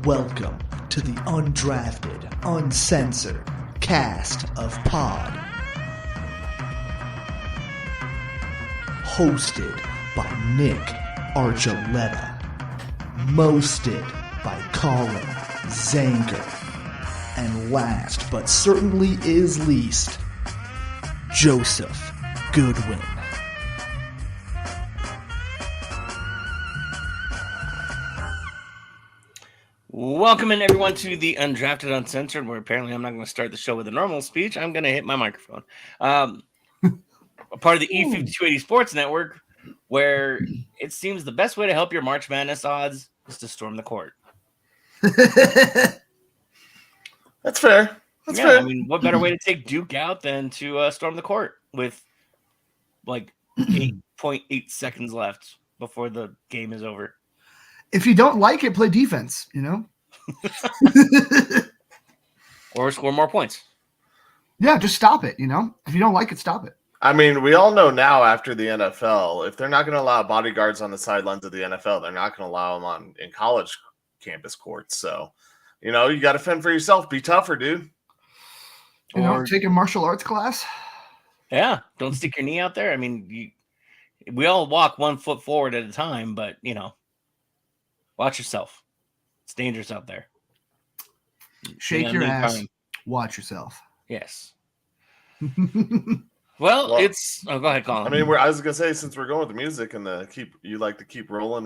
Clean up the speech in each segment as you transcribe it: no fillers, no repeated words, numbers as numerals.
Welcome to the Undrafted Uncensored cast of Pod. Hosted by Nick Archuleta. Mosted by Colin Zanker. And last but certainly is least, Joseph Goodwin. Welcome in everyone to the Undrafted Uncensored, where apparently I'm not going to start the show with a normal speech. I'm going to hit my microphone. A part of the E5280 Sports Network, where it seems the best way to help your March Madness odds is to storm the court. That's fair. That's fair. I mean, what better way to take Duke out than to storm the court with like 8.8 seconds left before the game is over? If you don't like it, play defense, you know? Or score more points. Yeah, just stop it, you know? If you don't like it, stop it. I mean, we all know now after the NFL, if they're not going to allow bodyguards on the sidelines of the NFL, they're not going to allow them in college campus courts. So, you know, you got to fend for yourself. Be tougher, dude. You know, take a martial arts class. Yeah, don't stick your knee out there. I mean, we all walk 1 foot forward at a time, but, you know, watch yourself. It's dangerous out there. Shake your ass. Watch yourself. Yes. Well, it's. Oh, go ahead, Colin. I mean, I was gonna say, since we're going with the music and you like to keep rolling.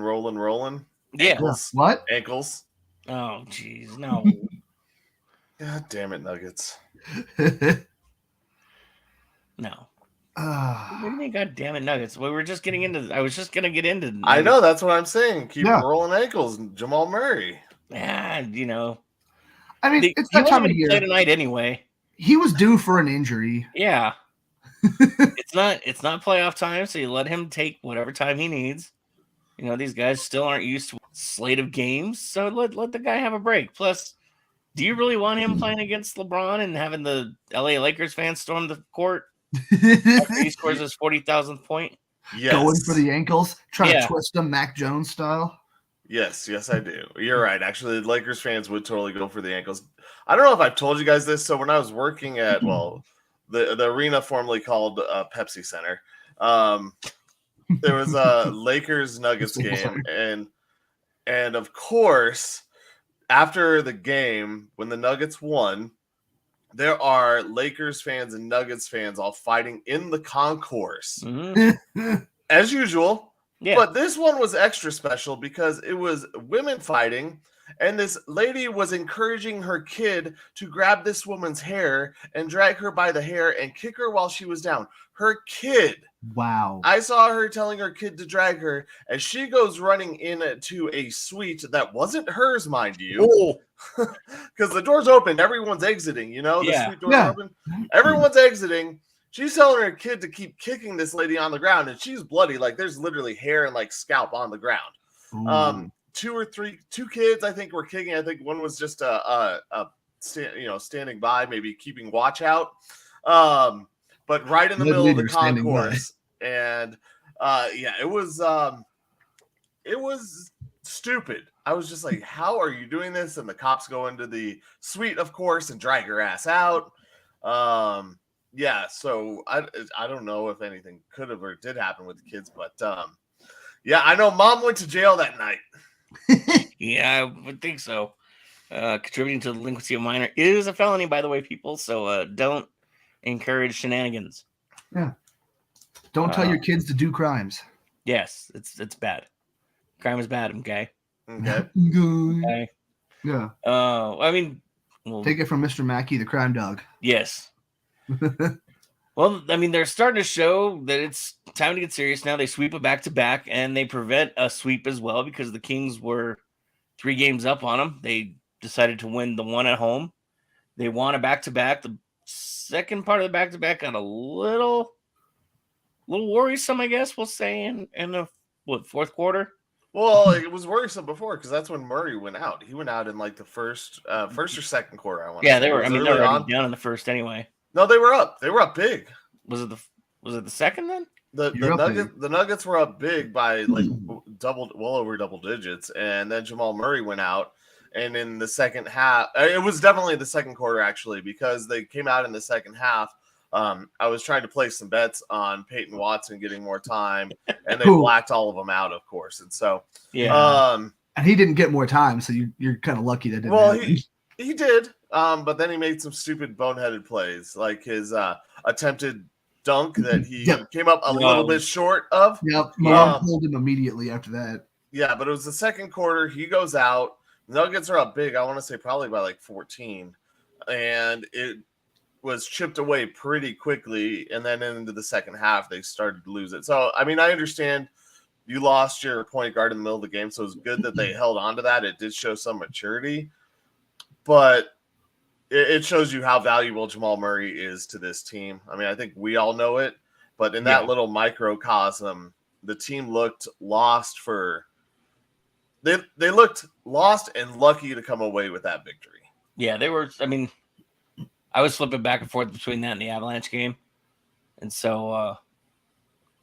Yeah. Ankles. What? Ankles. Oh, jeez, no. God damn it, Nuggets. No. What do you mean, God damn it, Nuggets? We were just getting into. I was just gonna get into. Nuggets. I know, that's what I'm saying. Keep rolling ankles, Jamal Murray. Yeah, you know. I mean, it's that time of year. Play tonight anyway. He was due for an injury. Yeah. It's not playoff time, so you let him take whatever time he needs. You know, these guys still aren't used to a slate of games, so let the guy have a break. Plus, do you really want him playing against LeBron and having the LA Lakers fans storm the court after he scores his 40,000th point? Yes. Going for the ankles, trying to twist them Mac Jones style. Yes, I do. You're right. Actually, the Lakers fans would totally go for the ankles. I don't know if I've told you guys this. So when I was working at, the arena formerly called Pepsi Center, there was a Lakers Nuggets game. And of course, after the game, when the Nuggets won, there are Lakers fans and Nuggets fans all fighting in the concourse. Mm-hmm. As usual. Yeah. But this one was extra special because it was women fighting, and this lady was encouraging her kid to grab this woman's hair and drag her by the hair and kick her while she was down. Her kid. Wow. I saw her telling her kid to drag her as she goes running into a suite that wasn't hers, mind you. Because the door's open. Everyone's exiting, you know? The suite door's open. Everyone's exiting. She's telling her kid to keep kicking this lady on the ground, and she's bloody. Like, there's literally hair and, like, scalp on the ground. Two kids, I think, were kicking. I think one was just standing by, maybe keeping watch out. But right in the middle of the concourse. And, it was stupid. I was just like, how are you doing this? And the cops go into the suite, of course, and drag her ass out. Yeah, so I don't know if anything could have or did happen with the kids, but I know mom went to jail that night. Yeah, I would think so. Contributing to the delinquency of minor is a felony, by the way, people. So don't encourage shenanigans. Yeah, don't tell your kids to do crimes. Yes, it's bad. Crime is bad. Okay. Okay. Yeah. I mean, take it from Mr. Mackey, the crime dog. Yes. Well, I mean, they're starting to show that it's time to get serious now. They sweep a back-to-back, and they prevent a sweep as well because the Kings were 3 games up on them. They decided to win the one at home. They won a back-to-back. The second part of the back-to-back got a little worrisome, I guess we'll say, in the fourth quarter. Well, it was worrisome before because that's when Murray went out. He went out in like the first or second quarter. I want. Yeah, they were. I mean, they were already down in the first anove. No, they were up. They were up big. Was it the second then? The Nuggets were up big by like well over double digits, and then Jamal Murray went out, And in the second half, it was definitely the second quarter, actually, because they came out in the second half. I was trying to place some bets on Peyton Watson getting more time, and they blacked all of them out, of course. And so, and he didn't get more time, so you're kind of lucky that didn't happen. He did, but then he made some stupid boneheaded plays, like his attempted dunk that he came up a little bit short of. Yep, Mom pulled him immediately after that. Yeah, but it was the second quarter. He goes out. Nuggets are up big. I want to say probably by like 14, and it was chipped away pretty quickly. And then into the second half, they started to lose it. So, I mean, I understand you lost your point guard in the middle of the game, so it was good that they held on to that. It did show some maturity, but it shows you how valuable Jamal Murray is to this team. I mean, I think we all know it, but in that little microcosm, the team looked lost for – they looked lost and lucky to come away with that victory. Yeah, they were – I mean, I was flipping back and forth between that and the Avalanche game, and so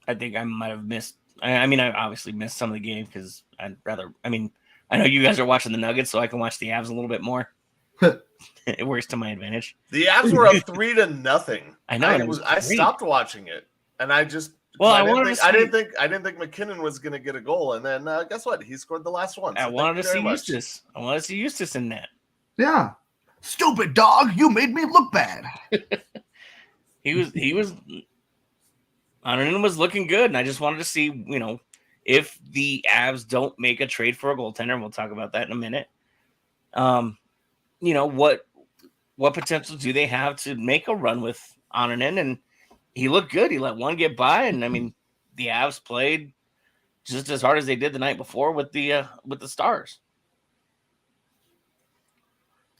I think I might have missed – I mean, I obviously missed some of the game because I'd rather – I mean, I know you guys are watching the Nuggets, so I can watch the Avs a little bit more. It works to my advantage. The Avs were up 3-0. I know. I stopped watching it, and I just I didn't think McKinnon was going to get a goal, and then guess what? He scored the last one. So I wanted to see Eustace. I wanted to see Eustace in that. Yeah, stupid dog! You made me look bad. He was. Ananen was looking good, and I just wanted to see, if the Avs don't make a trade for a goaltender, and we'll talk about that in a minute. What potential do they have to make a run with Ananen? And he looked good. He let one get by, and I mean, the Avs played just as hard as they did the night before with the Stars.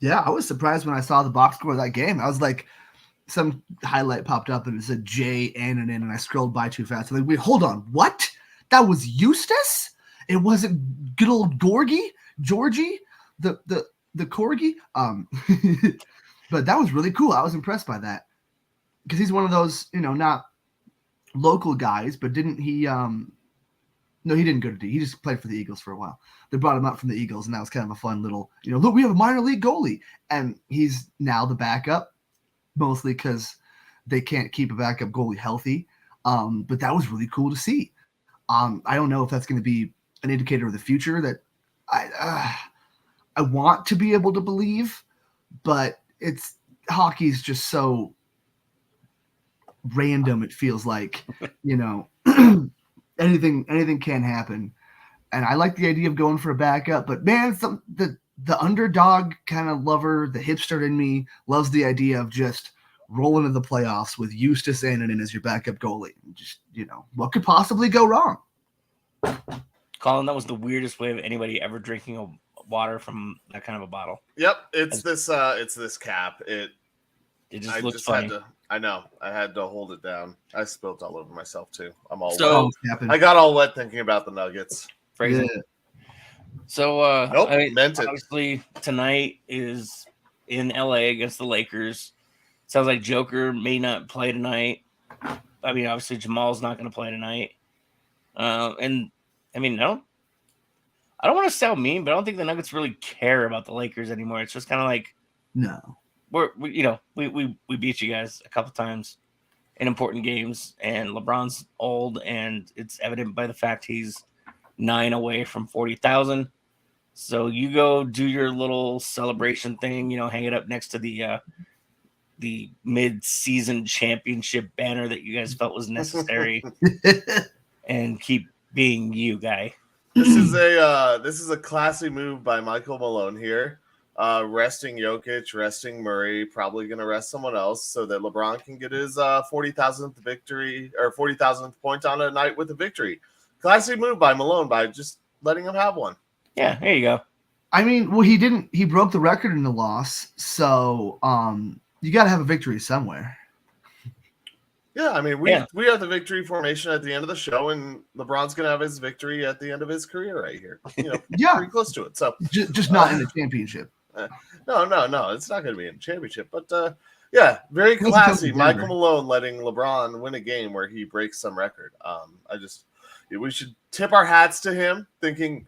Yeah, I was surprised when I saw the box score of that game. I was like, some highlight popped up and it said J Ananen, and I scrolled by too fast. I'm like, wait, hold on, what? That was Eustace? It wasn't good old Georgie, the corgi. But that was really cool. I was impressed by that because he's one of those, not local guys, but didn't he? No, he didn't go to D. He just played for the Eagles for a while. They brought him up from the Eagles, and that was kind of a fun little, look, we have a minor league goalie, and he's now the backup, mostly because they can't keep a backup goalie healthy. But that was really cool to see. I don't know if that's going to be an indicator of the future that I want to be able to believe, but hockey's just so random. It feels like, anything can happen. And I like the idea of going for a backup, but man, the underdog kind of lover, the hipster in me loves the idea of just rolling into the playoffs with Eustace Ananen as your backup goalie. Just, what could possibly go wrong? Colin, that was the weirdest way of anybody ever drinking water from that kind of a bottle. Yep, it's this cap. It just looks funny. I know. I had to hold it down. I spilled all over myself too. I'm all wet. I got all wet thinking about the Nuggets. Phrasing. Yeah. So meant it. Obviously tonight is in LA against the Lakers. Sounds like Joker may not play tonight. I mean, obviously Jamal's not going to play tonight. And I mean, no. I don't want to sound mean, but I don't think the Nuggets really care about the Lakers anymore. It's just kind of like, no, we beat you guys a couple times in important games, and LeBron's old, and it's evident by the fact he's 9 away from 40,000. So you go do your little celebration thing, hang it up next to the mid-season championship banner that you guys felt was necessary, and keep being you, guy. This is a classy move by Michael Malone here. Resting Jokic, resting Murray, probably going to rest someone else so that LeBron can get his 40,000th victory or 40,000th point on a night with a victory. Classy move by Malone by just letting him have one. Yeah, there you go. I mean, well, he broke the record in the loss, so you got to have a victory somewhere. Yeah, I mean, we have the victory formation at the end of the show, and LeBron's going to have his victory at the end of his career right here. Pretty close to it. So just not in the championship. No, it's not going to be in the championship. But very classy. Michael Malone letting LeBron win a game where he breaks some record. We should tip our hats to him, thinking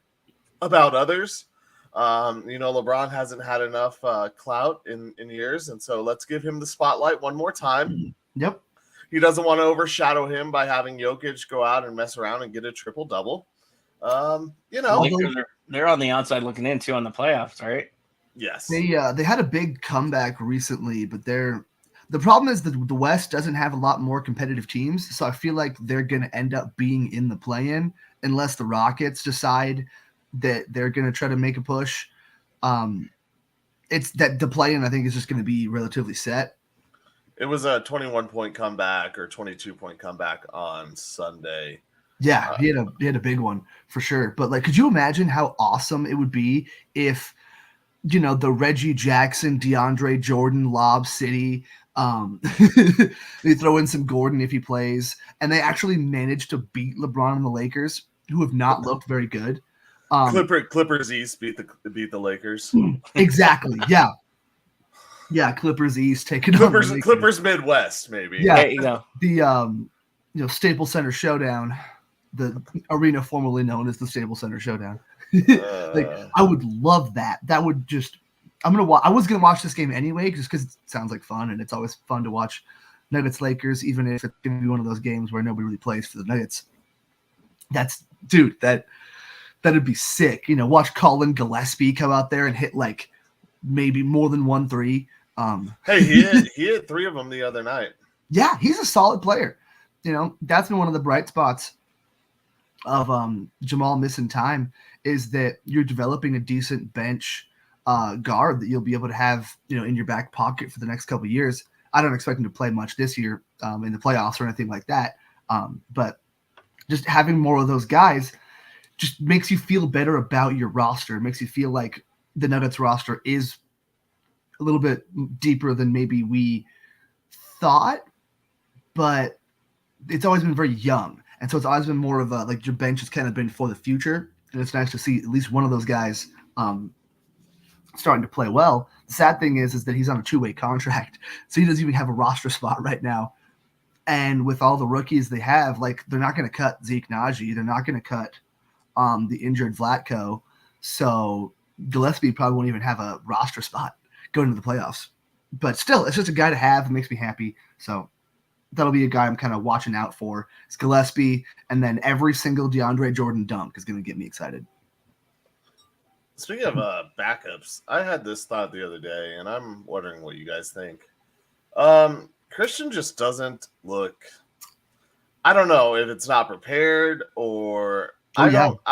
about others. LeBron hasn't had enough clout in years, and so let's give him the spotlight one more time. Yep. He doesn't want to overshadow him by having Jokic go out and mess around and get a triple-double. They're on the outside looking in too on the playoffs, right? Yes. They had a big comeback recently, but the problem is that the West doesn't have a lot more competitive teams, so I feel like they're going to end up being in the play-in unless the Rockets decide that they're going to try to make a push. It's that the play-in, I think, is just going to be relatively set. It was a 21-point comeback or 22-point comeback on Sunday. Yeah, he had a big one for sure. But like, could you imagine how awesome it would be if, the Reggie Jackson, DeAndre Jordan, Lob City, they throw in some Gordon if he plays, and they actually manage to beat LeBron and the Lakers, who have not looked very good. Clippers East beat the Lakers. Exactly. Yeah. Yeah, Clippers East taking Clippers Midwest, maybe. Yeah, you go. The Staples Center Showdown, the arena formerly known as the Staples Center Showdown. I would love that. That would just. I was gonna watch this game anyway, just because it sounds like fun, and it's always fun to watch Nuggets Lakers, even if it's gonna be one of those games where nobody really plays for the Nuggets. That'd be sick. Watch Colin Gillespie come out there and hit like maybe more than 1 3. Hey, he hit 3 of them the other night. Yeah, he's a solid player. That's been one of the bright spots of Jamal missing time, is that you're developing a decent bench guard that you'll be able to have, in your back pocket for the next couple of years. I don't expect him to play much this year in the playoffs or anything like that. But just having more of those guys just makes you feel better about your roster. It makes you feel like the Nuggets roster is a little bit deeper than maybe we thought, but it's always been very young. And so it's always been more of like your bench has kind of been for the future. And it's nice to see at least one of those guys starting to play well. The sad thing is that he's on a 2-way contract, so he doesn't even have a roster spot right now. And with all the rookies they have, like, they're not going to cut Zeke Naji. They're not going to cut the injured Vlatko. So Gillespie probably won't even have a roster spot going into the playoffs. But still, it's just a guy to have. It makes me happy. So that'll be a guy I'm kind of watching out for. It's Gillespie, and then every single DeAndre Jordan dunk is going to get me excited. Speaking of backups, I had this thought the other day, and I'm wondering what you guys think. Christian just doesn't look. I don't know if it's not prepared, or I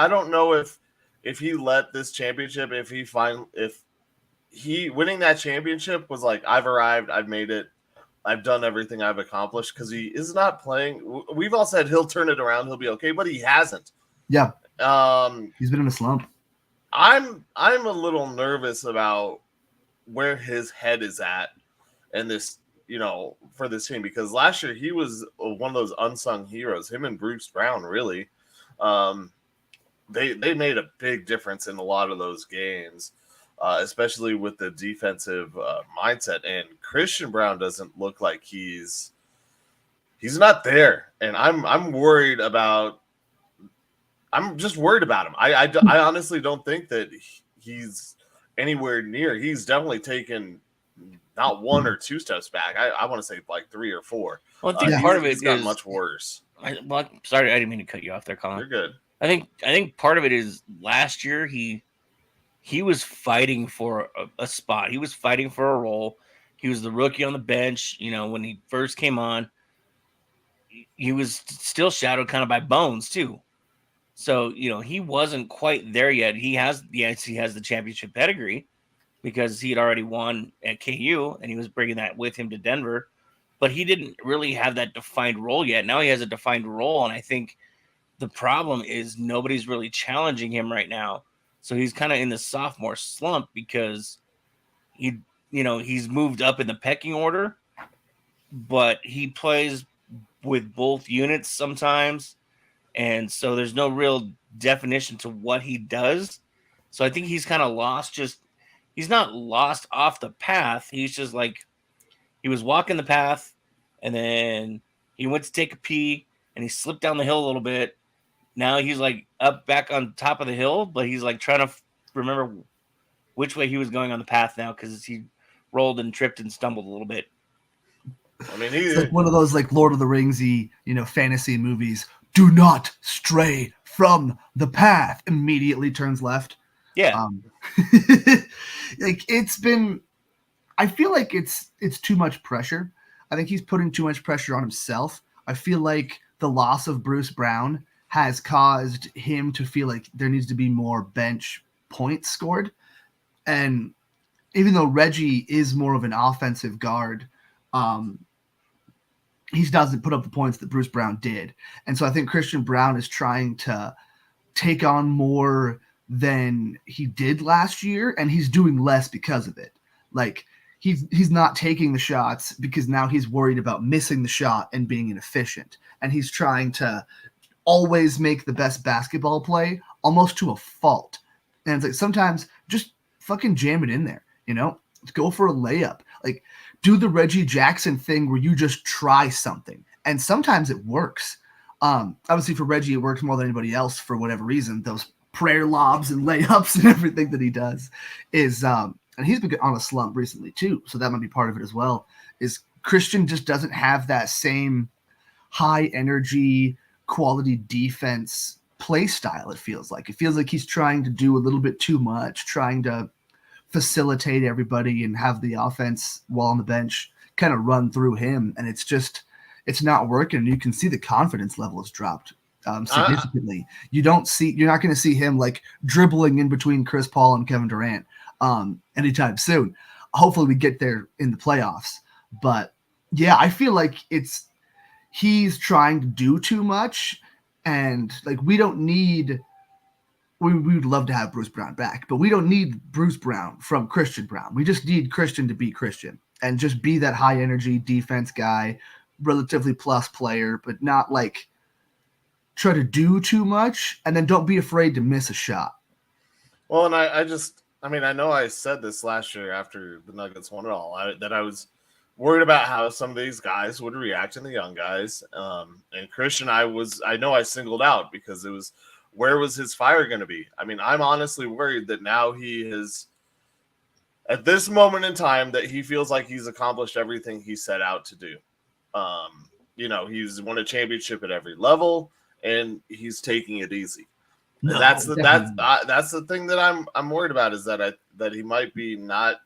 don't know if he let this championship, if he winning that championship was like, I've arrived, I've made it, I've done everything I've accomplished, because he is not playing. We've all said he'll turn it around, he'll be okay, but he hasn't. Yeah. He's been in a slump. I'm a little nervous about where his head is at and this, for this team, because last year he was one of those unsung heroes. Him and Bruce Brown, really, they made a big difference in a lot of those games, especially with the defensive mindset. And Christian Brown doesn't look like he's not there, and I'm worried about. I'm just worried about him. I honestly don't think that he's anywhere near. He's definitely taken not 1 or 2 steps back. I want to say like 3 or 4. Well, I think part of it is gotten much worse. Sorry, I didn't mean to cut you off there, Colin. You're good. I think part of it is last year he was fighting for a spot. He was fighting for a role. He was the rookie on the bench. When he first came on, he was still shadowed kind of by Bones too. So, he wasn't quite there yet. He has the championship pedigree because he had already won at KU, and he was bringing that with him to Denver. But he didn't really have that defined role yet. Now he has a defined role, and I think the problem is nobody's really challenging him right now. So he's kind of in the sophomore slump because he's moved up in the pecking order, but he plays with both units sometimes. And so there's no real definition to what he does. So I think he's kind of lost. He's not lost off the path. He's just like, he was walking the path and then he went to take a pee and he slipped down the hill a little bit. Now he's like up back on top of the hill, but he's like trying to remember which way he was going on the path now because he rolled and tripped and stumbled a little bit. I mean, it's like one of those like Lord of the Ringsy, fantasy movies. Do not stray from the path. Immediately turns left. Yeah. Like I feel like it's too much pressure. I think he's putting too much pressure on himself. I feel like the loss of Bruce Brown has caused him to feel like there needs to be more bench points scored. And even though Reggie is more of an offensive guard, he doesn't put up the points that Bruce Brown did. And so I think Christian Brown is trying to take on more than he did last year, and he's doing less because of it. Like he's not taking the shots because now he's worried about missing the shot and being inefficient. And he's trying to always make the best basketball play almost to a fault. And it's like sometimes just fucking jam it in there, go for a layup. Like do the Reggie Jackson thing where you just try something. And sometimes it works. Obviously for Reggie, it works more than anybody else for whatever reason. Those prayer lobs and layups and everything that he does is, and he's been on a slump recently too. So that might be part of it as well, is Christian just doesn't have that same high energy quality defense play style. It feels like he's trying to do a little bit too much, trying to facilitate everybody and have the offense while on the bench kind of run through him. And it's not working. You can see the confidence level has dropped significantly. You're not going to see him like dribbling in between Chris Paul and Kevin Durant anytime soon. Hopefully we get there in the playoffs. But yeah, I feel like he's trying to do too much. And like, we would love to have Bruce Brown back, but we don't need Bruce Brown from Christian Brown. We just need Christian to be Christian and just be that high energy defense guy, relatively plus player, but not like try to do too much, and then don't be afraid to miss a shot. Well, and I know I said this last year after the Nuggets won it all, that I was worried about how some of these guys would react to the young guys. And Christian, I know I singled out because it was, where was his fire going to be? I mean, I'm honestly worried that now he is, at this moment in time, that he feels like he's accomplished everything he set out to do. He's won a championship at every level, and he's taking it ezy. No, that's the thing that I'm worried about, is that he might be not,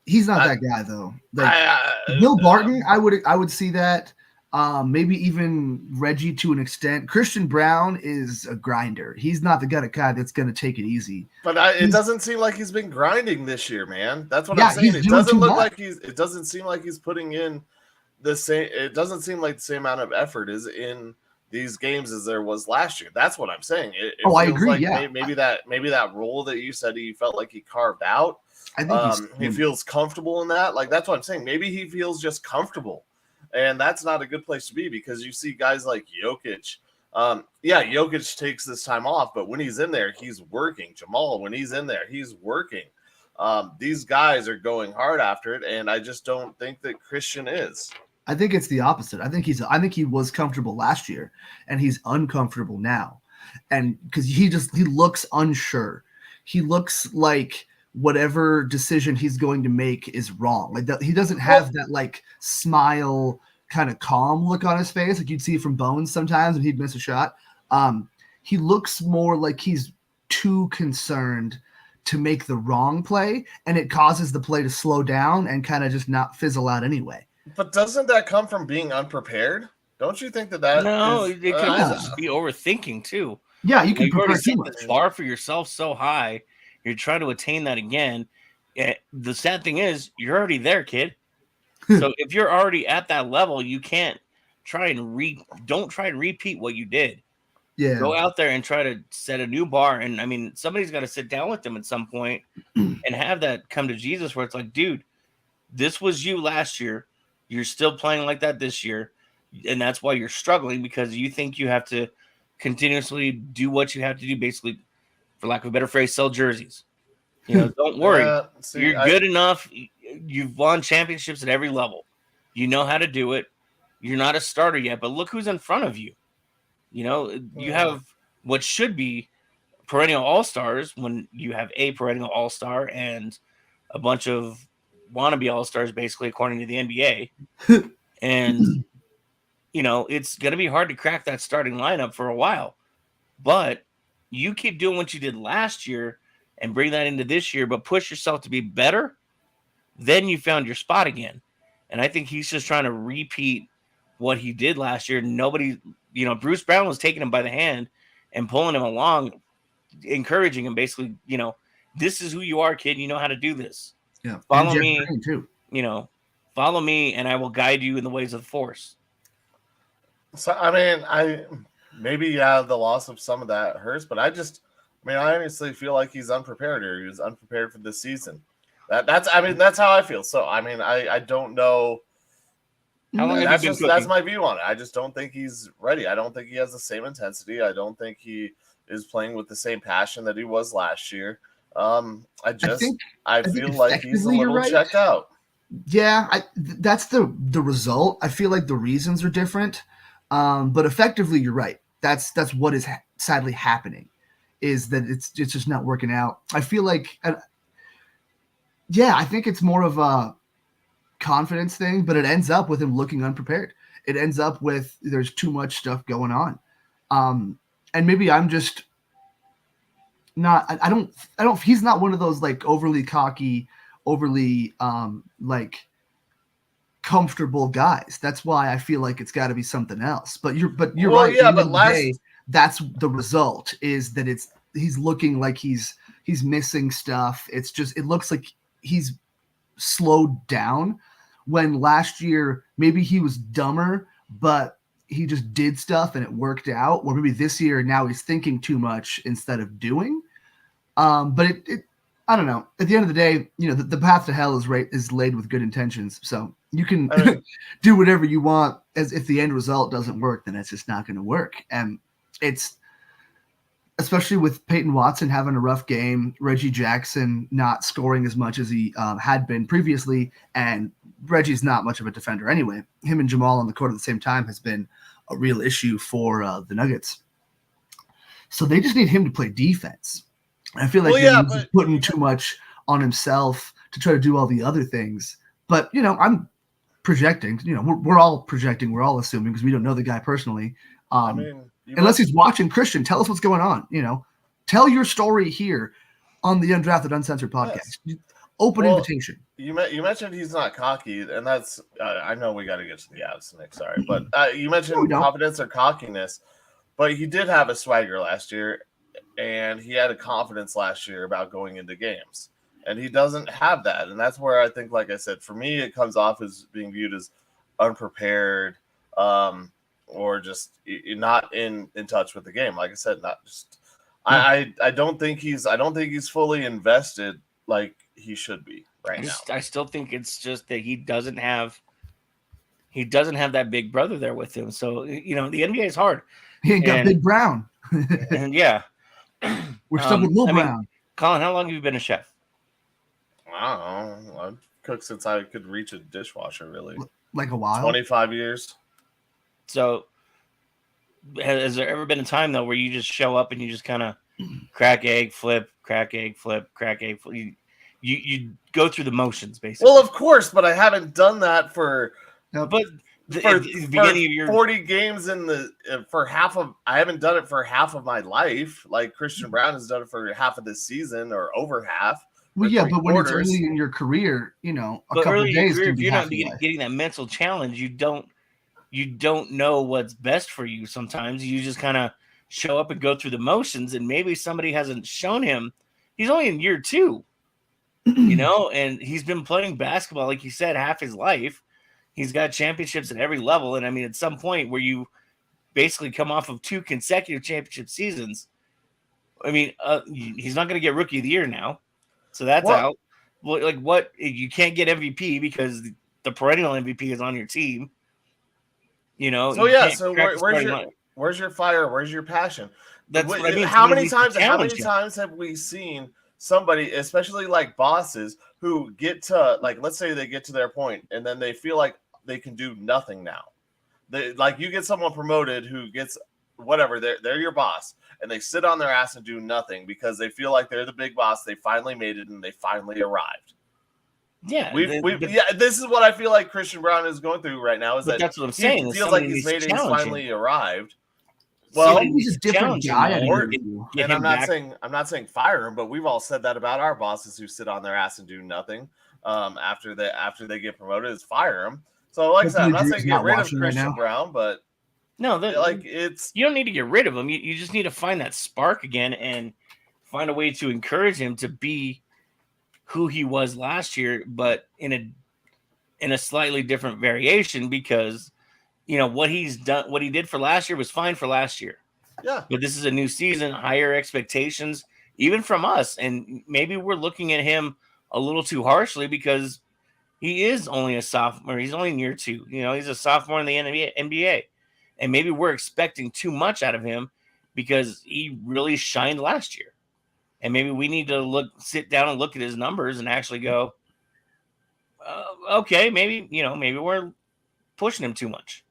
He's not that guy though. Like Bill Barton, I would see that. Maybe even Reggie to an extent. Christian Brown is a grinder. He's not the guy that's going to take it easy. But it doesn't seem like he's been grinding this year, man. That's what I'm saying. It doesn't look like it doesn't seem like he's putting in the same. It doesn't seem like the same amount of effort is in these games as there was last year. That's what I'm saying. I agree. Like yeah, maybe that role that you said he felt like he carved out. I think he feels comfortable in that. Like, that's what I'm saying. Maybe he feels just comfortable, and that's not a good place to be, because you see guys like Jokic. Jokic takes this time off, but when he's in there, he's working. Jamal, when he's in there, he's working. These guys are going hard after it, and I just don't think that Christian is. I think it's the opposite. I think he was comfortable last year, and he's uncomfortable now, and because he looks unsure. He looks like whatever decision he's going to make is wrong. Like he doesn't have that like smile, kind of calm look on his face like you'd see from Bones sometimes when he'd miss a shot. He looks more like he's too concerned to make the wrong play, and it causes the play to slow down and kind of just not fizzle out anyway. But doesn't that come from being unprepared? Don't you think that No, is, it can also just be overthinking too. Yeah, you can already set the bar for yourself so high. You're trying to attain that again. The sad thing is, you're already there, kid. So if you're already at that level, you can't don't try and repeat what you did. Yeah. Go out there and try to set a new bar. And I mean, somebody's got to sit down with them at some point and have that come to Jesus, where it's like, dude, this was you last year. You're still playing like that this year. And that's why you're struggling, because you think you have to continuously do what you have to do, basically, for lack of a better phrase, sell jerseys. Don't worry. You're good enough. You've won championships at every level. You know how to do it. You're not a starter yet, but look who's in front of you. You have what should be perennial all-stars when you have a perennial all-star and a bunch of wannabe all-stars, basically, according to the NBA. And, it's going to be hard to crack that starting lineup for a while. But you keep doing what you did last year and bring that into this year, but push yourself to be better, then you found your spot again. And I think he's just trying to repeat what he did last year. Nobody, Bruce Brown was taking him by the hand and pulling him along, encouraging him, basically, this is who you are, kid. You know how to do this. Yeah. Follow me, too. Follow me, and I will guide you in the ways of the Force. So, maybe, the loss of some of that hurts, but I honestly feel like he's unprepared, or he was unprepared for this season. That's how I feel. So, I don't know. How long That's my view on it. I just don't think he's ready. I don't think he has the same intensity. I don't think he is playing with the same passion that he was last year. I feel like he's a little checked out. Yeah, that's the result. I feel like the reasons are different, but effectively, you're right. That's what is sadly happening, is that it's just not working out. I feel like, I think it's more of a confidence thing, but it ends up with him looking unprepared. It ends up with there's too much stuff going on, and maybe I'm just not. I don't. He's not one of those like overly cocky, overly comfortable guys. That's why I feel like it's got to be something else. But you're right. Yeah, but that's the result, is that he's looking like he's missing stuff. It looks like he's slowed down, when last year maybe he was dumber, but he just did stuff and it worked out. Or maybe this year now he's thinking too much instead of doing. But I don't know. At the end of the day, the path to hell is laid with good intentions. So you can do whatever you want. As if the end result doesn't work, then it's just not going to work. And it's especially with Peyton Watson having a rough game, Reggie Jackson not scoring as much as he had been previously, and Reggie's not much of a defender anyway. Him and Jamal on the court at the same time has been a real issue for the Nuggets. So they just need him to play defense. I feel like he's putting too much on himself to try to do all the other things. But, I'm projecting. We're all projecting. We're all assuming, because we don't know the guy personally. Unless he's watching. Christian, tell us what's going on. Tell your story here on the Undrafted Uncensored podcast. Yes. Open invitation. You mentioned he's not cocky, and that's I know we got to get to the Avs next. Sorry, but you mentioned confidence or cockiness, but he did have a swagger last year, and he had a confidence last year about going into games, and he doesn't have that, and that's where I think, like I said, for me, it comes off as being viewed as unprepared, or just not in touch with the game. Like I said, not just. I don't think he's fully invested like he should be right now. I still think it's just that he doesn't have that big brother there with him. So the NBA is hard. He ain't got Big Brown. And yeah, we're stuck with Lil Brown. Colin, how long have you been a chef? I don't know. I've cooked since I could reach a dishwasher. Really, like a while. 25 years. So, has there ever been a time though where you just show up and you just kind of crack egg, flip, crack egg, flip, crack egg, flip? You go through the motions, basically. Well, of course, but I haven't done that for the beginning of your 40 games I haven't done it for half of my life. Like Christian Brown has done it for half of this season, or over half. Well, yeah, but when it's early in your career, a couple of days. If you're not getting that mental challenge, you don't know what's best for you. Sometimes you just kind of show up and go through the motions, and maybe somebody hasn't shown him. He's only in year 2. And he's been playing basketball, like you said, half his life. He's got championships at every level. And at some point where you basically come off of 2 consecutive championship seasons, he's not going to get rookie of the year now. So that's out. Well, you can't get MVP because the perennial MVP is on your team. So where's your fire? Where's your passion? That's what I mean. How many times have we seen somebody, especially like bosses, who get to, like, let's say they get to their point and then they feel like they can do nothing now. You get someone promoted who gets whatever, they're your boss, and they sit on their ass and do nothing because they feel like they're the big boss. They finally made it and they finally arrived. Yeah, this is what I feel like Christian Brown is going through right now. Is that that's what I'm saying. He feels like he's made it. He's finally arrived. Well, he's a different guy. And I'm not saying fire him, but we've all said that about our bosses who sit on their ass and do nothing. After they get promoted, is fire them. So, like I said, I'm not saying get rid of Christian Brown, but no, it's you don't need to get rid of him. You just need to find that spark again and find a way to encourage him to be who he was last year, but in a slightly different variation, because what he's done, what he did for last year was fine for last year. Yeah. But this is a new season, higher expectations, even from us. And maybe we're looking at him a little too harshly because he is only a sophomore. He's only in year 2. He's a sophomore in the NBA. And maybe we're expecting too much out of him because he really shined last year. And maybe we need to sit down and look at his numbers and actually go, okay, maybe we're pushing him too much.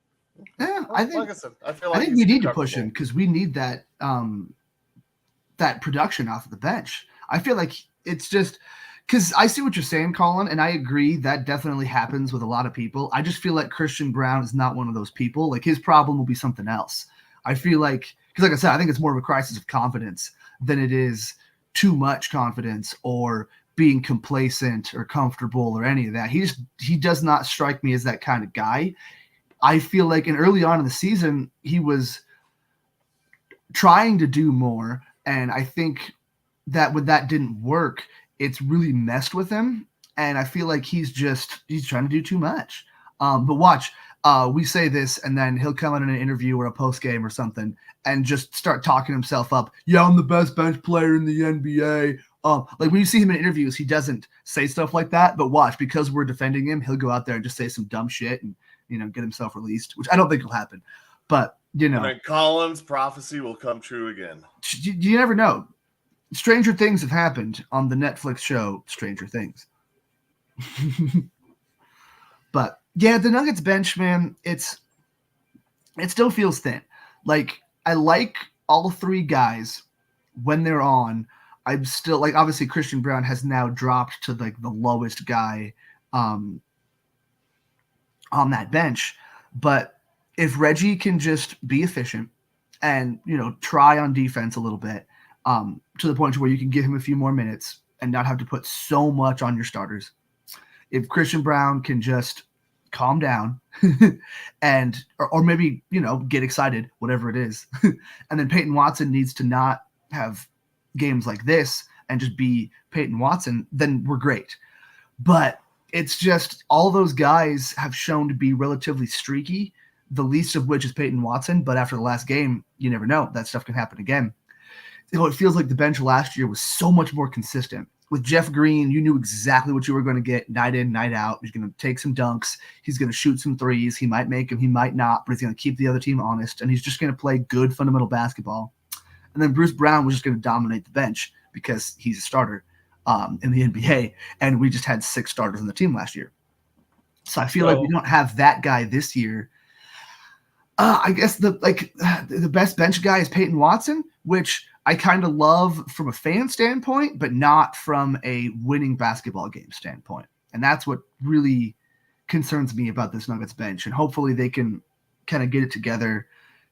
Yeah, I think, like I said, I feel like we need to push him because we need that that production off of the bench. I feel like it's just because I see what you're saying, Colin, and I agree that definitely happens with a lot of people. I just feel like Christian Brown is not one of those people. Like his problem will be something else. I feel like, because like I said, I think it's more of a crisis of confidence than it is too much confidence or being complacent or comfortable or any of that. He does not strike me as that kind of guy. I feel like early on in the season, he was trying to do more. And I think that when that didn't work, it's really messed with him. And I feel like he's trying to do too much. But watch, we say this and then he'll come out in an interview or a post game or something and just start talking himself up. Yeah, I'm the best bench player in the NBA. Like when you see him in interviews, he doesn't say stuff like that. But watch, because we're defending him, he'll go out there and just say some dumb shit and get himself released, which I don't think will happen. But and then Colin's prophecy will come true again. You never know. Stranger things have happened on the Netflix show Stranger Things. But yeah, the Nuggets bench, man, it still feels thin. Like I like all 3 guys when they're on. I'm still like, obviously Christian Brown has now dropped to like the lowest guy on that bench. But if Reggie can just be efficient and, try on defense a little bit, to the point where you can give him a few more minutes and not have to put so much on your starters. If Christian Brown can just calm down and, or maybe, get excited, whatever it is. And then Peyton Watson needs to not have games like this and just be Peyton Watson, then we're great. But it's just all those guys have shown to be relatively streaky, the least of which is Peyton Watson. But after the last game, you never know. That stuff can happen again. It feels like the bench last year was so much more consistent. With Jeff Green, you knew exactly what you were going to get night in, night out. He's going to take some dunks. He's going to shoot some threes. He might make them. He might not, but he's going to keep the other team honest. And he's just going to play good fundamental basketball. And then Bruce Brown was just going to dominate the bench because he's a starter in the NBA. And we just had 6 starters on the team last year. So I feel like we don't have that guy this year. I guess the best bench guy is Peyton Watson, which I kind of love from a fan standpoint, but not from a winning basketball game standpoint. And that's what really concerns me about this Nuggets bench. And hopefully they can kind of get it together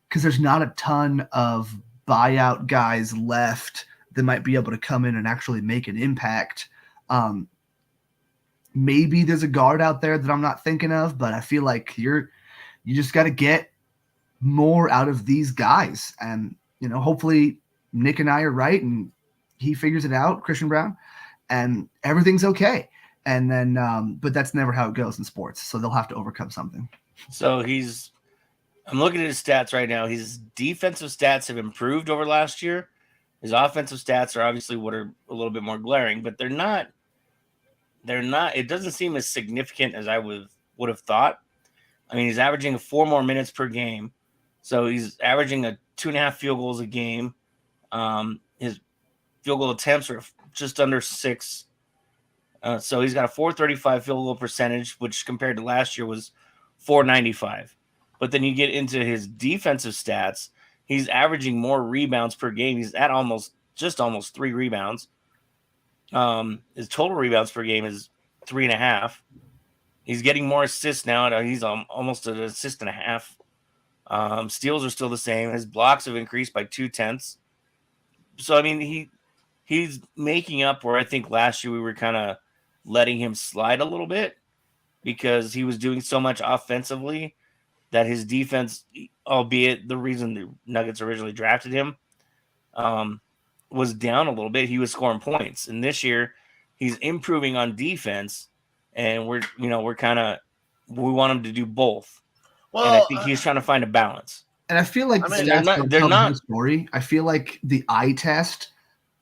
because there's not a ton of buyout guys left that might be able to come in and actually make an impact. Maybe there's a guard out there that I'm not thinking of, but I feel like you just got to get more out of these guys. And, hopefully Nick and I are right and he figures it out, Christian Brown, and everything's okay. And then, but that's never how it goes in sports. So they'll have to overcome something. So I'm looking at his stats right now. His defensive stats have improved over last year. His offensive stats are obviously what are a little bit more glaring, but they're not, it doesn't seem as significant as I would have thought. I mean, he's averaging 4 more minutes per game. So he's averaging 2.5 field goals a game. His field goal attempts are just under 6. So he's got a 435 field goal percentage, which compared to last year was 495. But then you get into his defensive stats. He's averaging more rebounds per game. He's at almost 3 rebounds. His total rebounds per game is 3.5. He's getting more assists now. He's almost an assist and a half. Steals are still the same. His blocks have increased by 0.2. So I mean, he's making up where I think last year we were kind of letting him slide a little bit because he was doing so much offensively that his defense, albeit the reason the Nuggets originally drafted him, was down a little bit. He was scoring points, and this year he's improving on defense, and we want him to do both. Well, and I think he's trying to find a balance. And I feel like they're not story. I feel like the eye test,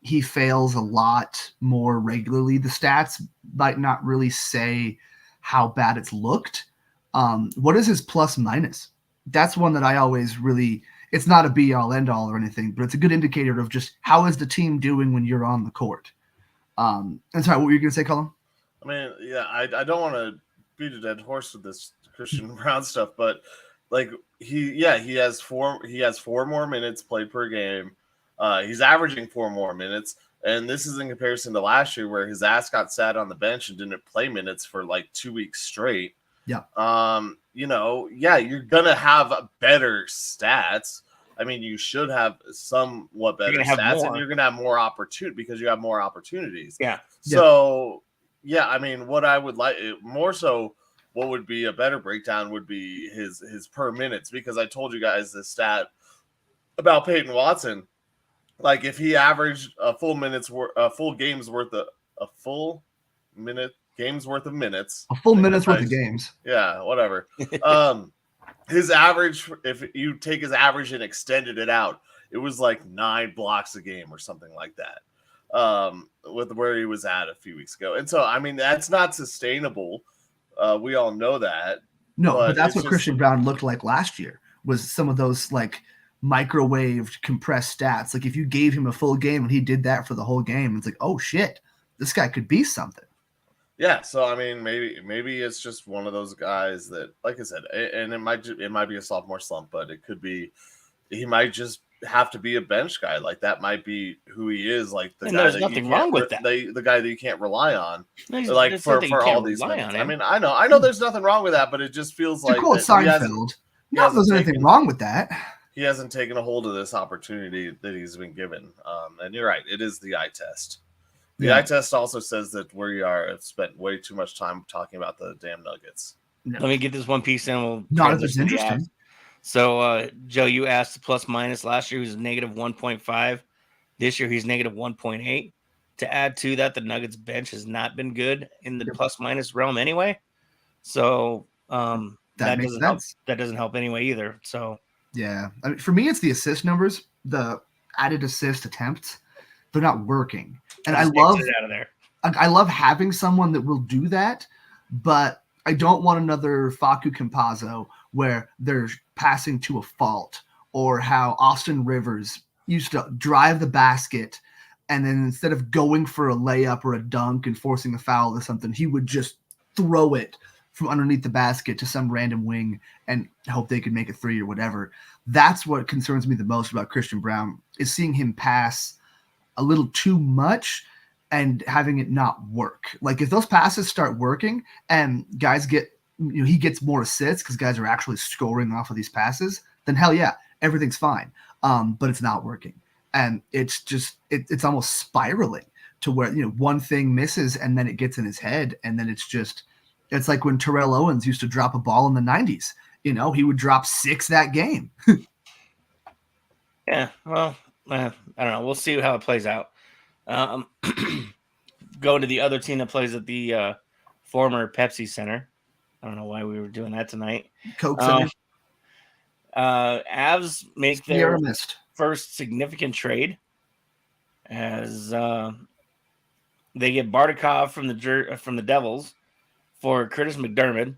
he fails a lot more regularly. The stats might not really say how bad it's looked. What is his plus minus? That's one that I always really, it's not a be all end all or anything, but it's a good indicator of just how is the team doing when you're on the court. And sorry, what were you going to say, Colin? I mean, yeah, I don't want to beat a dead horse with this Christian Brown stuff, but like he has 4 more minutes played per game. He's averaging 4 more minutes, and this is in comparison to last year where his ass got sat on the bench and didn't play minutes for like 2 weeks straight. Yeah. You're gonna have better stats. I mean, you should have somewhat better stats, and you're gonna have more opportunity because you have more opportunities. Yeah. So I mean, what I would like more so. What would be a better breakdown would be his per minutes, because I told you guys this stat about Peyton Watson. Like if he averaged a full game's worth of games. Yeah, whatever. His average, if you take his average and extended it out, it was like 9 blocks a game or something like that. With where he was at a few weeks ago. And so I mean that's not sustainable. We all know that. No, but that's what Christian Brown looked like last year, was some of those like microwaved compressed stats. Like if you gave him a full game and he did that for the whole game, it's like, oh shit, this guy could be something. Yeah, so I mean, maybe it's just one of those guys that, like I said, and it might be a sophomore slump, but it could be he might just have to be a bench guy. Like that might be who he is. Like the guy there's nothing wrong with that. The guy that you can't rely on. Like for all these minutes. I mean, I know there's nothing wrong with that, but it just feels like Seinfeld. No, there's anything wrong with that. He hasn't taken a hold of this opportunity that he's been given. And you're right, it is the eye test. The eye test also says that we have spent way too much time talking about the damn Nuggets. Let me get this one piece and we'll. No, it's interesting. So, Joe, you asked the plus minus. Last year he was negative 1.5. This year he's negative 1.8. To add to that, the Nuggets bench has not been good in the plus minus realm anyway. So that doesn't help. That doesn't help anyway either. So yeah, I mean, for me, it's the assist numbers, the added assist attempts. They're not working, and I love having someone that will do that, but I don't want another Facu Campazzo where they're passing to a fault, or how Austin Rivers used to drive the basket and then instead of going for a layup or a dunk and forcing a foul or something, he would just throw it from underneath the basket to some random wing and hope they could make a 3 or whatever. That's what concerns me the most about Christian Brown, is seeing him pass a little too much and having it not work. Like if those passes start working and guys get, he gets more assists because guys are actually scoring off of these passes, then hell yeah, everything's fine. But it's not working. And it's just, it's almost spiraling to where, one thing misses and then it gets in his head. And then it's like when Terrell Owens used to drop a ball in the 90s, he would drop 6 that game. Yeah. Well, I don't know. We'll see how it plays out. Go to the other team that plays at the former Pepsi Center. I don't know why we were doing that tonight. Coke Center. Avs make their first significant trade as they get Bardakov from the Devils for Curtis McDermott.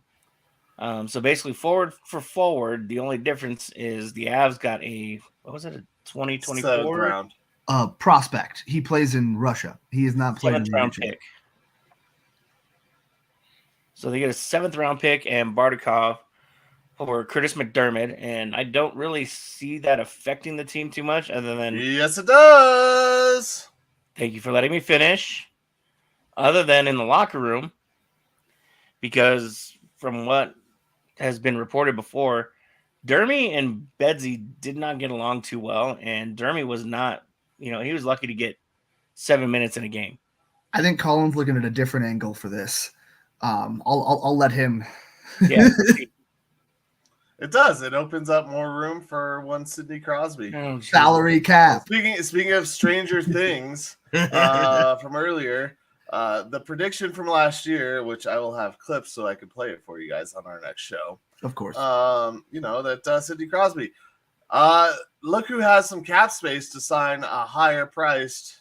So basically, forward for forward, the only difference is the Avs got a 2024 round prospect. He plays in Russia. He is not playing in the round pick. So they get a 7th round pick and Bardakov for Curtis McDermott, and I don't really see that affecting the team too much other than Yes, it does. thank you for letting me finish. Other than in the locker room, because from what has been reported before, Dermy and Bedsy did not get along too well, and Dermy was not, he was lucky to get 7 minutes in a game. I think Colin's looking at a different angle for this. I'll let him. Yeah. It does. It opens up more room for one Sidney Crosby. Oh, Salary cap. Speaking of Stranger Things from earlier, the prediction from last year, which I will have clips so I can play it for you guys on our next show. Of course. That Sidney Crosby. Look who has some cap space to sign a higher priced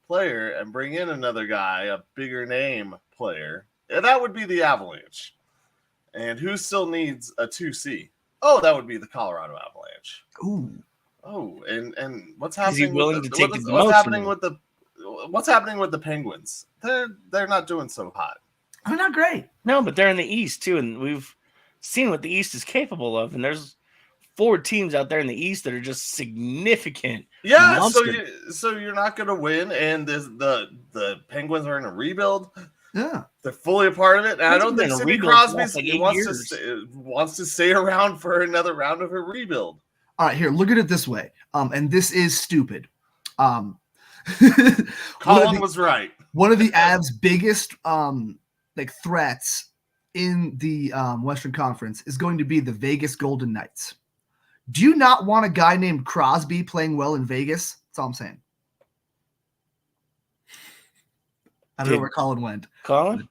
player and bring in another guy, a bigger name player. And that would be the Avalanche. And who still needs a 2C? Oh, that would be the Colorado Avalanche. Ooh. Oh, and what's Is he happening? willing to take the demotion? What's happening with the Penguins? They're not doing so hot. They're not great. No, but they're in the East too, and we've seen what the East is capable of. And there's 4 teams out there in the East that are just significant. Yeah, monsters. so you're not going to win, and the Penguins are in a rebuild. Yeah. They're fully a part of it, and I don't think Sidney Crosby wants to stay around for another round of a rebuild. All right, here, look at it this way. And this is stupid. Colin was right. One of the Avs' biggest threats in the Western Conference is going to be the Vegas Golden Knights. Do you not want a guy named Crosby playing well in Vegas? That's all I'm saying. I don't know where Colin went. Colin?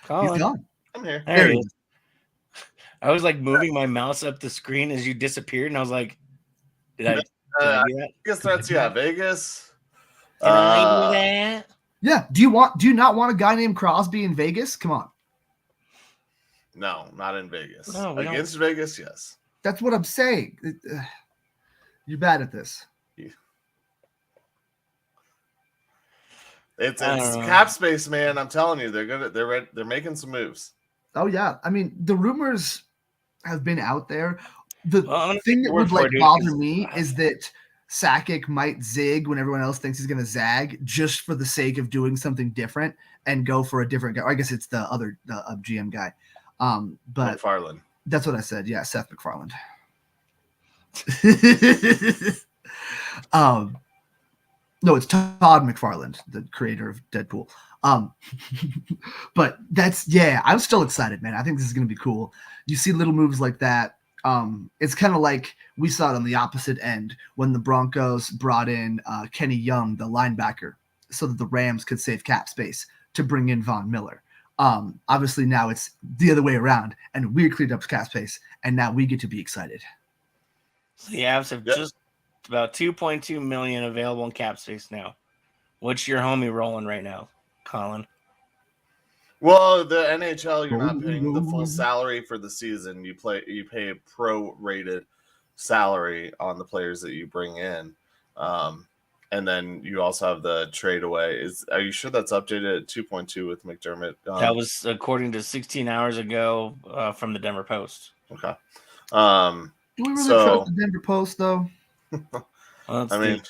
Colin. He's gone. I'm here. There he is. I was like moving my mouse up the screen as you disappeared, and I was like, did I do that? I guess that's Vegas. Can I do that? Yeah. Do you not want a guy named Crosby in Vegas? Come on. No, not in Vegas. No, against Vegas, yes. That's what I'm saying. You're bad at this. It's cap space, man. I'm telling you, they're making some moves. Oh yeah, I mean the rumors have been out there. The thing that would bother me is that Sakic might zig when everyone else thinks he's going to zag, just for the sake of doing something different and go for a different guy. Or I guess it's the other GM guy. But McFarland. That's what I said. Yeah, Seth MacFarlane. No, it's Todd McFarlane, the creator of Deadpool. But I'm still excited, man. I think this is going to be cool. You see little moves like that. It's kind of like we saw it on the opposite end when the Broncos brought in Kenny Young, the linebacker, so that the Rams could save cap space to bring in Von Miller. Obviously now it's the other way around, and we cleaned up cap space, and now we get to be excited. The Avs have just about $2.2 million available in cap space now. What's your homie rolling right now, Colin? Well, the NHL, you're not paying the full salary for the season. You pay a pro-rated salary on the players that you bring in, and then you also have the trade away. Are you sure that's updated at 2.2 with McDermott? That was according to 16 hours ago from the Denver Post. Okay. Do we really trust the Denver Post, though? Well, I mean,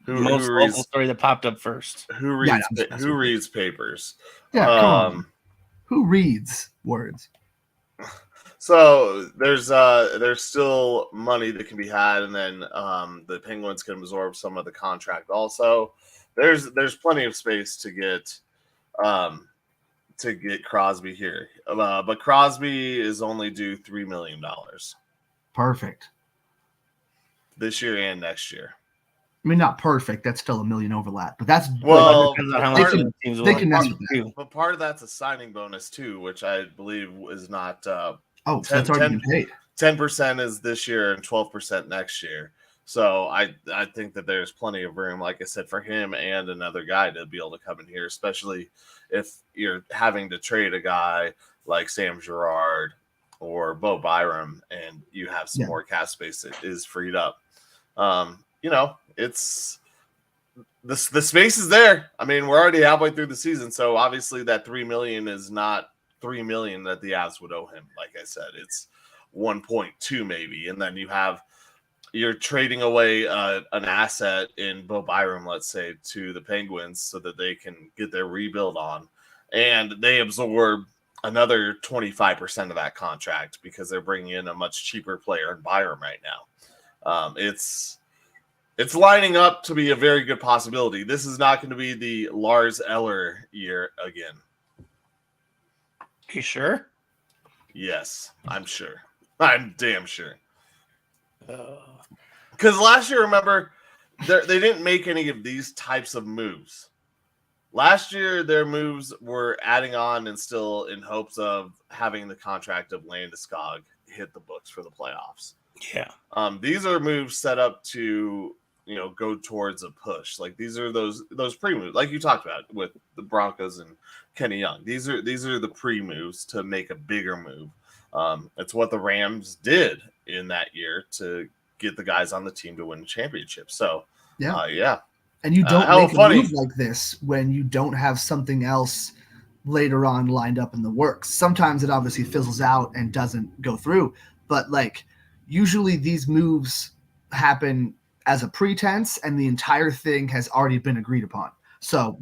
who most local story that popped up first. Who reads papers? Yeah, come on. Who reads words? So there's still money that can be had, and then the Penguins can absorb some of the contract. Also, there's plenty of space to get Crosby here, but Crosby is only due $3 million. Perfect. This year and next year. I mean, not perfect. That's still $1 million overlap, but that's depends on how much they can mess with that. But part of that's a signing bonus too, which I believe is not. So that's already been paid. 10% is this year and 12% next year. So I think that there's plenty of room, like I said, for him and another guy to be able to come in here, especially if you're having to trade a guy like Sam Girard or Bo Byram, and you have some more cap space that is freed up. It's the space is there. I mean, we're already halfway through the season, so obviously that $3 million is not $3 million that the Avs would owe him. Like I said, 1.2 maybe, and then you're trading away an asset in Bo Byram, let's say, to the Penguins so that they can get their rebuild on, and they absorb another 25% of that contract because they're bringing in a much cheaper player in Byram right now. It's lining up to be a very good possibility. This is not going to be the Lars Eller year again. You sure? Yes, I'm sure. I'm damn sure. Because last year, remember, they didn't make any of these types of moves. Last year, their moves were adding on and still in hopes of having the contract of Landeskog hit the books for the playoffs. Yeah. These are moves set up to, go towards a push. Like these are those pre-moves, like you talked about with the Broncos and Kenny Young. These are the pre-moves to make a bigger move. It's what the Rams did in that year to get the guys on the team to win the championship. So, yeah. And you don't make a funny. move like this when you don't have something else later on lined up in the works. Sometimes it obviously fizzles out and doesn't go through, but like usually these moves happen as a pretense and the entire thing has already been agreed upon. So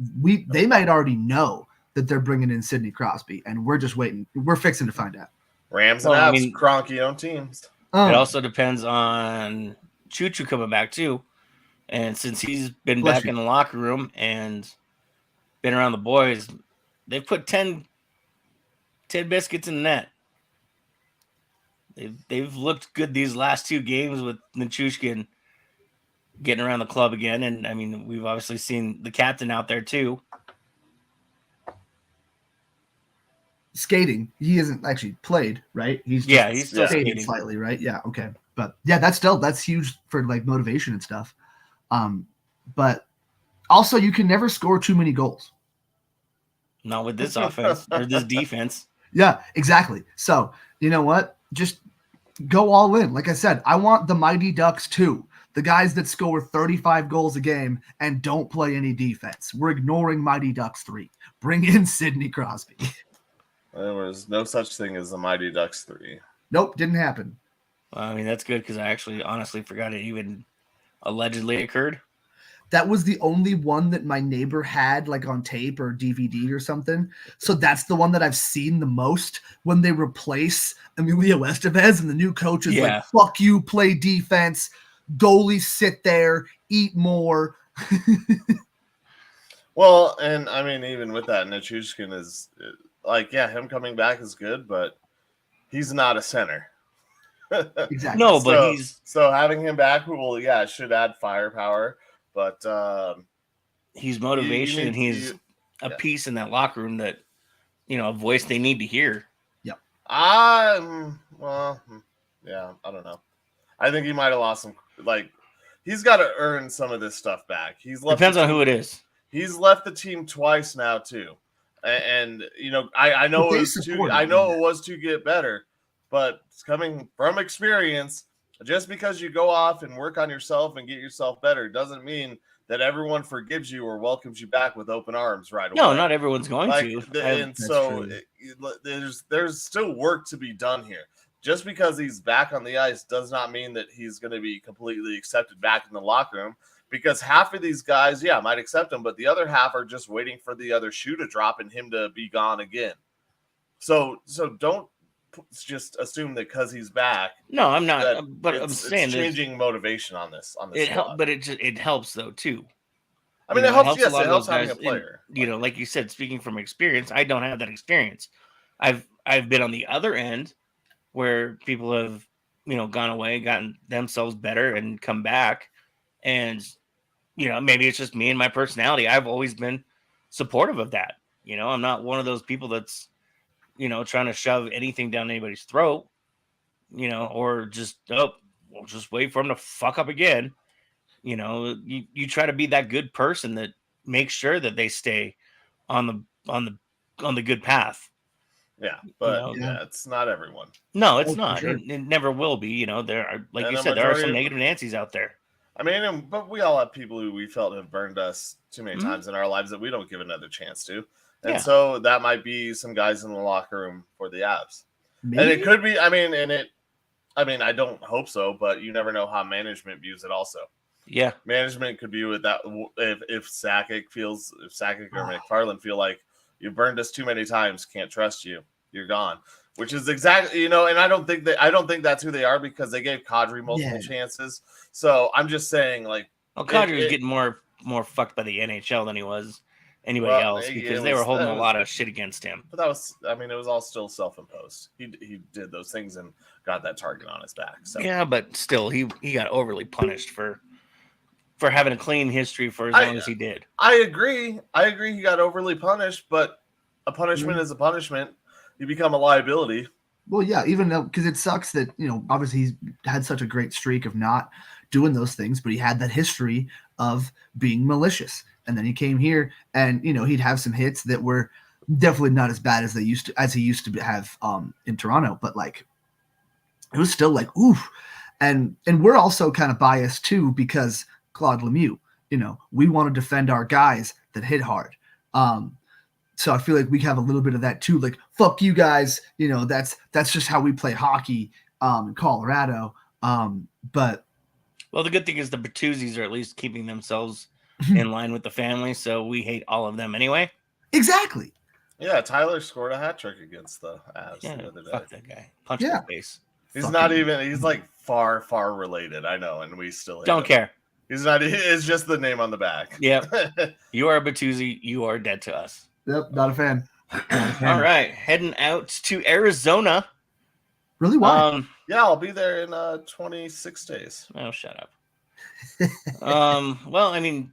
they might already know that they're bringing in Sidney Crosby, and we're just waiting. We're fixing to find out. Rams and Avs, Kroenke-owned teams. It also depends on Choo-Choo coming back too. And since he's been back in the locker room and been around the boys, they've put 10 biscuits in the net. They've looked good these last two games with Nichushkin getting around the club again. And, I mean, we've obviously seen the captain out there too. Skating. He hasn't actually played, right? He's still skating slightly, right? Yeah, okay. But, yeah, that's huge for, like, motivation and stuff. But also you can never score too many goals. Not with this offense or this defense. Yeah, exactly. So you know what? Just go all in. Like I said, I want the Mighty Ducks 2, the guys that score 35 goals a game and don't play any defense. We're ignoring Mighty Ducks 3. Bring in Sidney Crosby. There was no such thing as the Mighty Ducks 3. Nope, didn't happen. Well, I mean, that's good because I actually honestly forgot it even allegedly occurred. That was the only one that my neighbor had, like on tape or DVD or something. So that's the one that I've seen the most when they replace Emilio Estevez and the new coach is like, fuck you, play defense. Goalies sit there, eat more. Well, and I mean, even with that, Nichushkin is like, him coming back is good, but he's not a center. Exactly. No, but so having him back should add firepower. But he's motivation and he's a piece in that locker room that, a voice they need to hear. Yep. I don't know. I think he might have lost some. Like, he's got to earn some of this stuff back. Depends on who it is. He's left the team twice now too, and I know it was to get better, but it's coming from experience. Just because you go off and work on yourself and get yourself better doesn't mean that everyone forgives you or welcomes you back with open arms right away. No, not everyone's going to. And so there's still work to be done here. Just because he's back on the ice does not mean that he's going to be completely accepted back in the locker room, because half of these guys, might accept him, but the other half are just waiting for the other shoe to drop and him to be gone again. So don't just assume that because he's back. No, I'm not. But I'm saying it's changing motivation on this. It helps, but it helps though too. I mean, it helps. Yes, it helps having a player. And, like you said, speaking from experience, I don't have that experience. I've been on the other end where people have gone away, gotten themselves better, and come back, and maybe it's just me and my personality. I've always been supportive of that. I'm not one of those people that's trying to shove anything down anybody's throat, or just, we'll just wait for him to fuck up again. You try to be that good person that makes sure that they stay on the good path. Yeah, but it's not everyone. No, it's not. Sure. It never will be. There are, like you said, there are some negative Nancy's out there. I mean, but we all have people who we felt have burned us too many times in our lives that we don't give another chance to. And so that might be some guys in the locker room for the Avs. Maybe? And it could be, I mean, I don't hope so, but you never know how management views it. Also, Yeah. management could view it that if Sakic or McFarland feel like you burned us too many times, can't trust you, you're gone. Which is exactly, and I don't think that's who they are because they gave Kadri multiple chances. So I'm just saying, like, well, Kadri was getting more fucked by the NHL than he was anybody else because they were holding a lot of shit against him. But that was, I mean, it was all still self-imposed. He did those things and got that target on his back. So yeah, but still, he got overly punished for having a clean history for as long as he did. I agree. He got overly punished, but a punishment is a punishment. You become a liability. Well, yeah, even though, because it sucks that, obviously he's had such a great streak of not doing those things, but he had that history of being malicious. And then he came here and, he'd have some hits that were definitely not as bad as he used to have in Toronto. But like, it was still like, oof. And we're also kind of biased too, because Claude Lemieux, we want to defend our guys that hit hard. So I feel like we have a little bit of that too. Like, fuck you guys. That's just how we play hockey in Colorado. But well, the good thing is the Bertuzzis are at least keeping themselves in line with the family. So we hate all of them anyway. Exactly. Yeah, Tyler scored a hat trick against the Avs the other day. Fuck that guy. Punch in the face. He's not even. He's like far related. I know, and we still don't care. He's not. It's just the name on the back. Yep. You are a Bertuzzi. You are dead to us. Yep. Not a fan. All right, heading out to Arizona. Really? Why? Yeah, I'll be there in 26 days. Oh, shut up. Well, I mean,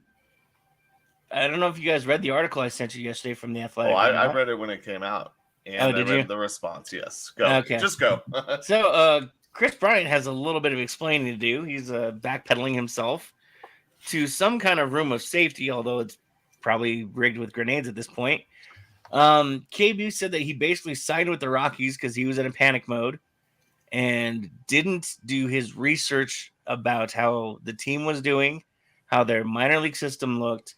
I don't know if you guys read the article I sent you yesterday from The Athletic. Oh, I read it when it came out. And did I read you? the response. Yes. Go. Okay. Just go. So, Chris Bryant has a little bit of explaining to do. He's backpedaling himself to some kind of room of safety, although it's probably rigged with grenades at this point. KB said that he basically signed with the Rockies because he was in a panic mode and didn't do his research about how the team was doing, how their minor league system looked,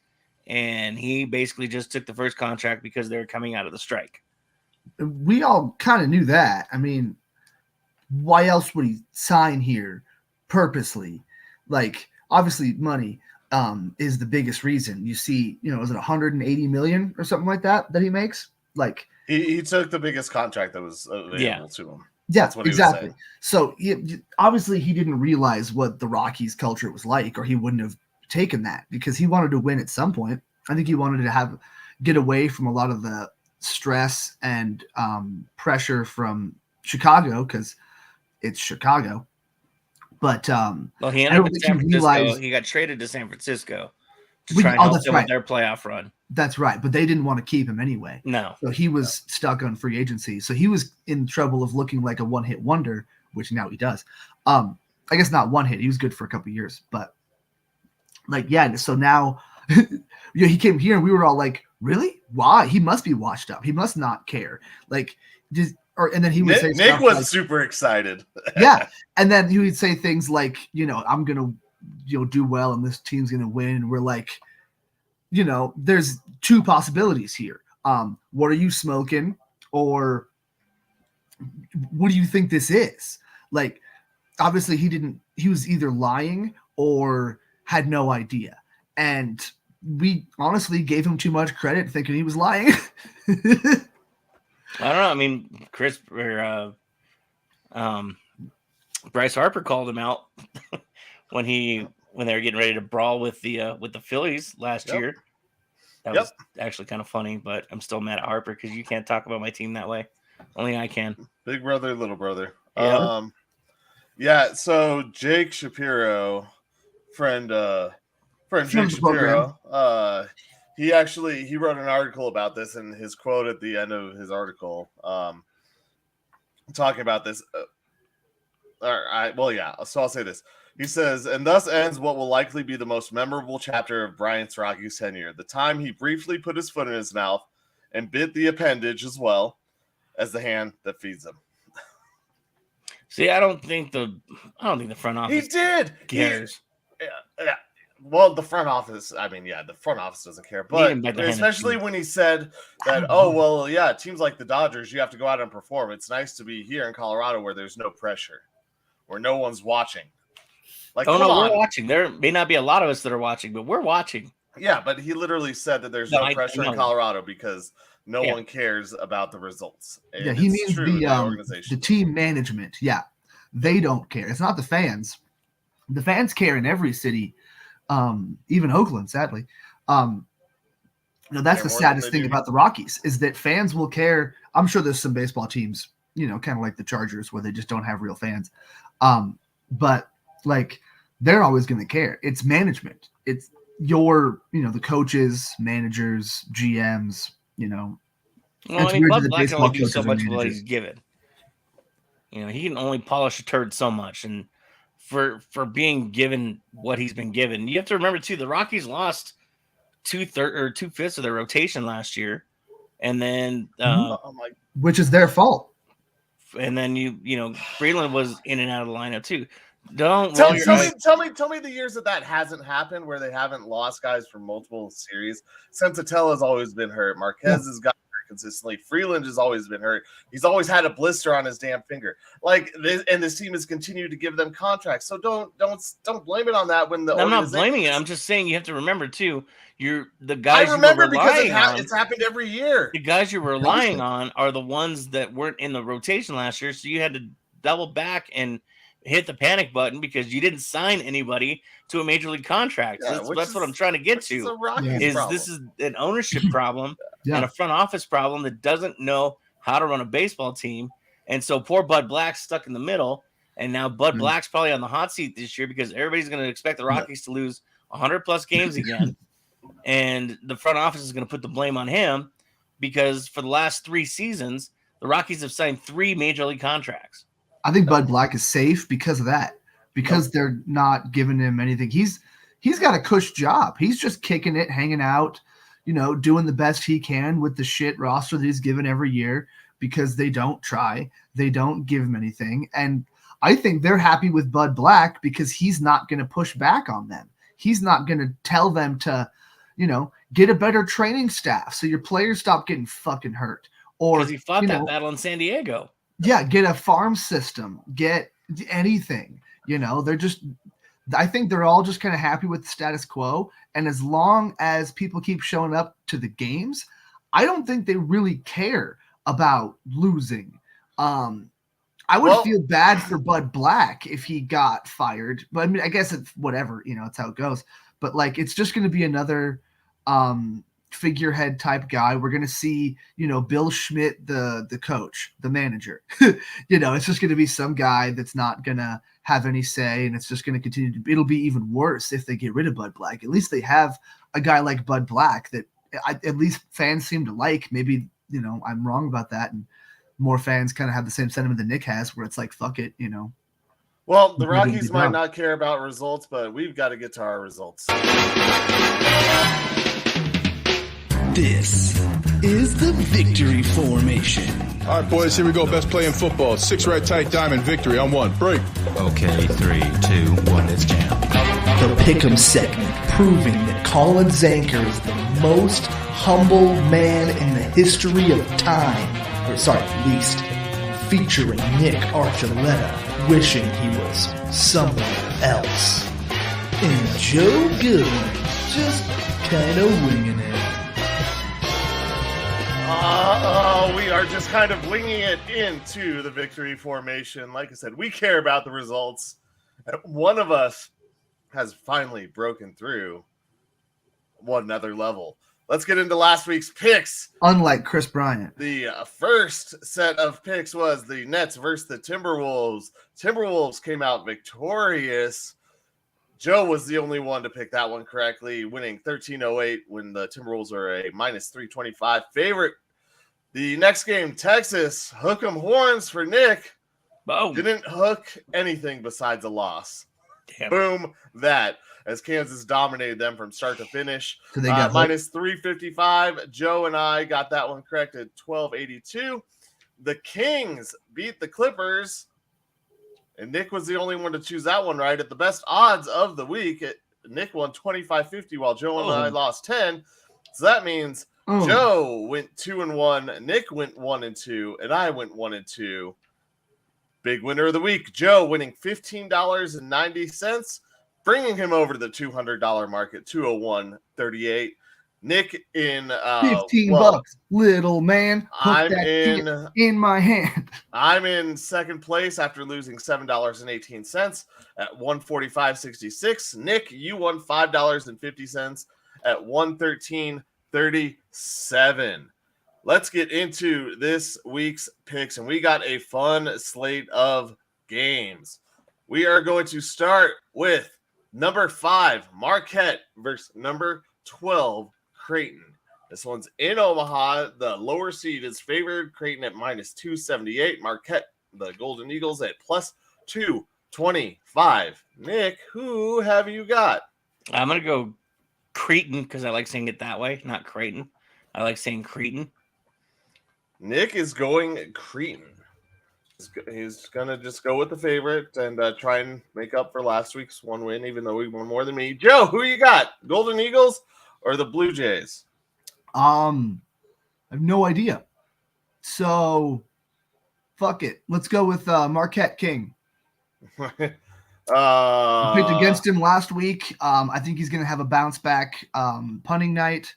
and he basically just took the first contract because they were coming out of the strike. We all kind of knew that. I mean, why else would he sign here purposely? Like, obviously money is the biggest reason. You see, is it 180 million or something like that he makes? Like, he took the biggest contract that was available to him. Yeah, exactly. So obviously he didn't realize what the Rockies culture was like, or he wouldn't have taken that because he wanted to win at some point. I think he wanted to get away from a lot of the stress and pressure from Chicago because it's Chicago. But well, he ended up in San Francisco. He got traded to San Francisco to try and help them with their playoff run. That's right, but they didn't want to keep him anyway. No. So he was stuck on free agency. So he was in trouble of looking like a one-hit wonder, which now he does. I guess not one hit. He was good for a couple of years, but so now he came here and we were all like, really? Why? He must be washed up. He must not care. And then he would say Nick was super excited. Yeah. And then he would say things like, I'm going to do well and this team's going to win. And we're like, there's two possibilities here. What are you smoking? Or what do you think this is? Like, obviously he was either lying or had no idea. And we honestly gave him too much credit thinking he was lying. I don't know. I mean, Bryce Harper called him out when they were getting ready to brawl with the Phillies last year. That was actually kind of funny, but I'm still mad at Harper because you can't talk about my team that way. Only I can. Big brother, little brother. Yeah. So Jake Shapiro, friend Jake Shapiro, he wrote an article about this, and his quote at the end of his article, talking about this. So I'll say this. He says, and thus ends what will likely be the most memorable chapter of Bryant's Rockies tenure. The time he briefly put his foot in his mouth and bit the appendage as well as the hand that feeds him. See, I don't think the front office cares. Yeah. Well, the front office, the front office doesn't care, but especially when he said that, teams like the Dodgers, you have to go out and perform. It's nice to be here in Colorado where there's no pressure. where no one's watching. Like, oh come no, on. we're watching. There may not be a lot of us that are watching, but we're watching. Yeah, but he literally said that there's no pressure in Colorado because no one cares about the results. And yeah, he it's means true, the organization. the team management. Yeah, they don't care. It's not the fans. The fans care in every city, even Oakland, sadly. That's the saddest thing about the Rockies is that fans will care. I'm sure there's some baseball teams, kind of like the Chargers, where they just don't have real fans. But like they're always going to care. It's management. It's the coaches, managers, GMs. Well, I mean, Bud Black can only do so much of what he's given. He can only polish a turd so much, and for being given what he's been given, you have to remember too. The Rockies lost 2/5 of their rotation last year, and then which is their fault. And then Freeland was in and out of the lineup too. Tell me the years that hasn't happened, where they haven't lost guys for multiple series. Sensatella's always been hurt. Marquez has got hurt consistently. Freeland has always been hurt. He's always had a blister on his damn finger. Like this, and this team has continued to give them contracts. So don't blame it on that. When I'm not blaming it. I'm just saying you have to remember too. The guys I remember you were relying because on, it's happened every year. The guys you're relying on are the ones that weren't in the rotation last year. So you had to double back and hit the panic button because you didn't sign anybody to a major league contract. Yeah, that's what I'm trying to get to. This is an ownership problem and a front office problem that doesn't know how to run a baseball team. And so poor Bud Black's stuck in the middle. And now Bud Black's probably on the hot seat this year because everybody's going to expect the Rockies to lose 100 plus games again. And the front office is going to put the blame on him because for the last 3 seasons, the Rockies have signed 3 major league contracts. I think Bud Black is safe because of that, because they're not giving him anything. He's got a cush job. He's just kicking it, hanging out, doing the best he can with the shit roster that he's given every year because they don't try. They don't give him anything. And I think they're happy with Bud Black because he's not going to push back on them. He's not going to tell them to, get a better training staff so your players stop getting fucking hurt. Or because he fought that battle in San Diego. Yeah, get a farm system, get anything. I think they're all just kind of happy with the status quo. And as long as people keep showing up to the games, I don't think they really care about losing. I would feel bad for Bud Black if he got fired. But I mean, I guess it's whatever, it's how it goes. But like, it's just going to be another figurehead type guy. We're going to see, Bill Schmidt, the coach, the manager, it's just going to be some guy that's not going to have any say. And it's just going to continue it'll be even worse if they get rid of Bud Black. At least they have a guy like Bud Black that at least fans seem to like. Maybe, I'm wrong about that. And more fans kind of have the same sentiment that Nick has where it's like, fuck it, Well, the Rockies might not care about results, but we've got to get to our results. This is the victory formation. All right, boys, here we go. Best play in football. 6 right tight diamond victory on 1. Break. Okay, 3, 2, 1, let's jam. The Pick'em segment, proving that Colin Zanker is the most humble man in the history of time. Least. Featuring Nick Archuleta, wishing he was somewhere else. And Joe Goodwin, just kind of winging it. We are just kind of winging it into the victory formation. Like I said, we care about the results. One of us has finally broken through one other level. Let's get into last week's picks. Unlike Chris Bryant. The first set of picks was the Nets versus the Timberwolves. Timberwolves came out victorious. Joe was the only one to pick that one correctly, winning 13-08 when the Timberwolves are a -325 favorite. The next game, Texas, hook 'em horns for Nick. Boom. Didn't hook anything besides a loss. Damn. Boom, that. As Kansas dominated them from start to finish. So they got -355. Joe and I got that one correct at 1282. The Kings beat the Clippers. And Nick was the only one to choose that one right. At the best odds of the week, Nick won 25.50 while Joe and I lost 10. So that means Joe went 2-1, Nick went 1-2, and I went 1-2. Big winner of the week, Joe, winning $15.90, bringing him over to the $200 mark at 201.38. Nick in $15, little man. Put that in my hand. I'm in second place after losing $7.18 at 145.66. Nick, you won $5.50 at 113.37. Let's get into this week's picks, and we got a fun slate of games. We are going to start with number 5, Marquette versus number 12, Creighton. This one's in Omaha. The lower seed is favored. Creighton at minus 278. Marquette, the Golden Eagles, at plus 225. Nick, who have you got? I'm going to go Creighton because I like saying it that way, not Creighton. I like saying Creighton. Nick is going Creighton. He's going to just go with the favorite and try and make up for last week's one win, even though he won more than me. Joe, who you got? Golden Eagles or the Blue Jays? I have no idea. So, fuck it. Let's go with Marquette King. I picked against him last week. I think he's going to have a bounce back punting night.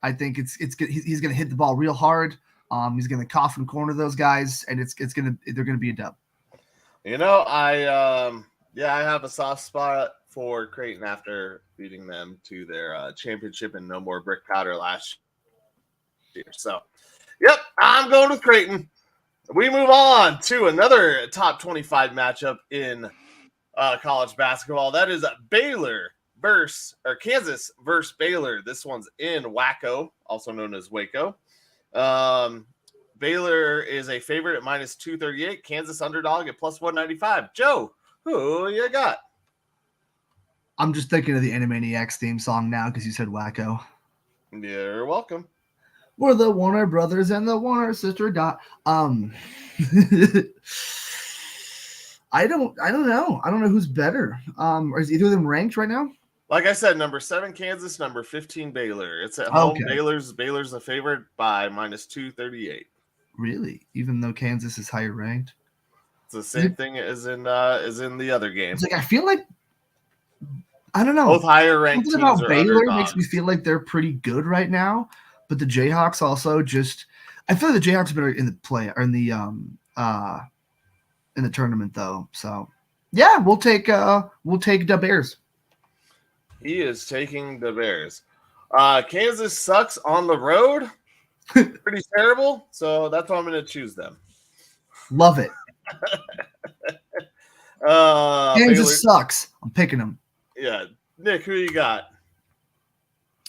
I think he's going to hit the ball real hard. He's going to cough and corner those guys, and they're going to be a dub. You know, I have a soft spot for Creighton after beating them to their championship and no more brick powder last year. So, yep, I'm going with Creighton. We move on to another top 25 matchup in college basketball. That is Kansas versus Baylor. This one's in Waco, also known as Waco. Baylor is a favorite at minus 238. Kansas underdog at plus 195. Joe, who you got? I'm just thinking of the Animaniacs theme song now because you said Wacko. You're welcome. We're the Warner brothers and the Warner sister dot. I don't know. I don't know who's better. Is either of them ranked right now? Like I said, number 7 Kansas, number 15 Baylor. It's at home. Okay. Baylor's a favorite by minus 238. Really? Even though Kansas is higher ranked? It's the same thing as in the other games. It's like I feel like I don't know. Both higher ranked teams about are Baylor underdogs. makes me feel like they're pretty good right now, but the Jayhawks also just I feel like the Jayhawks are better in the play or in the tournament though. So yeah, we'll take the Bears. He is taking the Bears. Kansas sucks on the road. Pretty terrible. So that's why I'm going to choose them. Love it. Kansas Baylor sucks. I'm picking them. Yeah. Nick, who you got?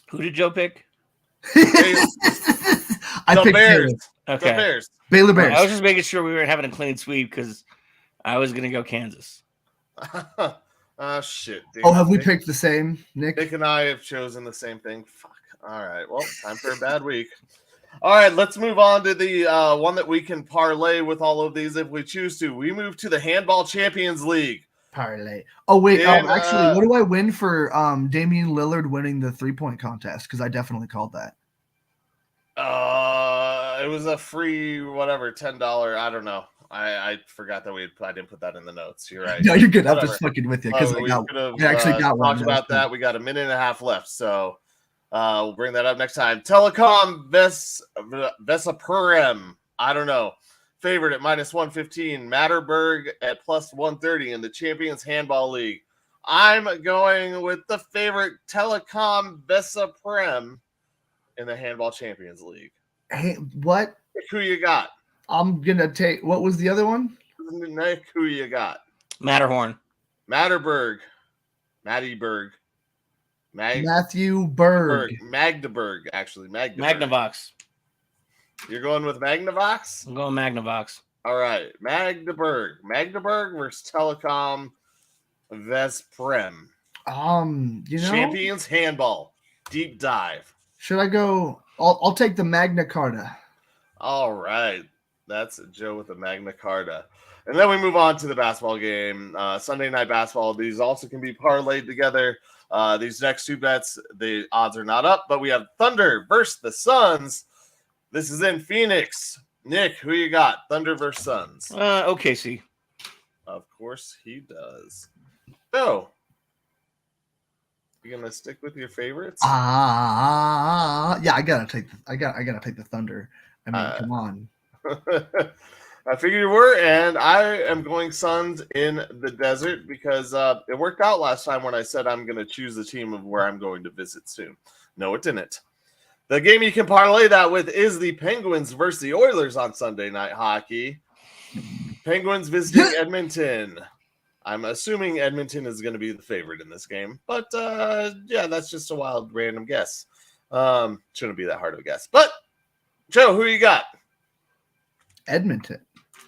Who did Joe pick? I picked Bears. Okay. The Bears. Baylor Bears. I was just making sure we weren't having a clean sweep because I was going to go Kansas. Shit. Oh, have we picked the same, Nick? Nick and I have chosen the same thing. Fuck. All right. Well, time for a bad week. All right. Let's move on to the one that we can parlay with all of these if we choose to. We move to the Handball Champions League. Parlay. Oh, wait. Actually, what do I win for Damian Lillard winning the 3-point contest? Because I definitely called that. It was a free whatever $10. I don't know. I forgot that I didn't put that in the notes. You're right. No, you're good. Whatever. I'm just fucking with you because I actually got one. Talked about that. We got a minute and a half left, so we'll bring that up next time. Telecom Vesapuram. I don't know. Favorite at minus 115. Matterberg at plus 130 in the Champions Handball League. I'm going with the favorite Telecom Vesapuram in the Handball Champions League. Hey, what? Who you got? I'm gonna take. What was the other one? Nick, who you got? Matterhorn. Matterberg. Matthew Berg. Magdeburg, actually. Magnavox. You're going with Magnavox? I'm going Magnavox. All right. Magdeburg versus Telecom Vesprem. Champions Handball. Deep dive. Should I go? I'll take the Magna Carta. All right. That's Joe with the Magna Carta. And then we move on to the basketball game. Sunday night basketball. These also can be parlayed together. These next two bets, the odds are not up, but we have Thunder versus the Suns. This is in Phoenix. Nick, who you got? Thunder versus Suns. OKC. Of course he does. So, you gonna stick with your favorites? Yeah, I gotta take the Thunder. I mean, come on. I figured you were, and I am going Suns in the desert because it worked out last time when I said I'm going to choose the team of where I'm going to visit soon. No, it didn't. The game you can parlay that with is the Penguins versus the Oilers on Sunday Night Hockey. Penguins visiting Edmonton. I'm assuming Edmonton is going to be the favorite in this game, but yeah, that's just a wild random guess. Shouldn't be that hard of a guess. But Joe, who you got? Edmonton.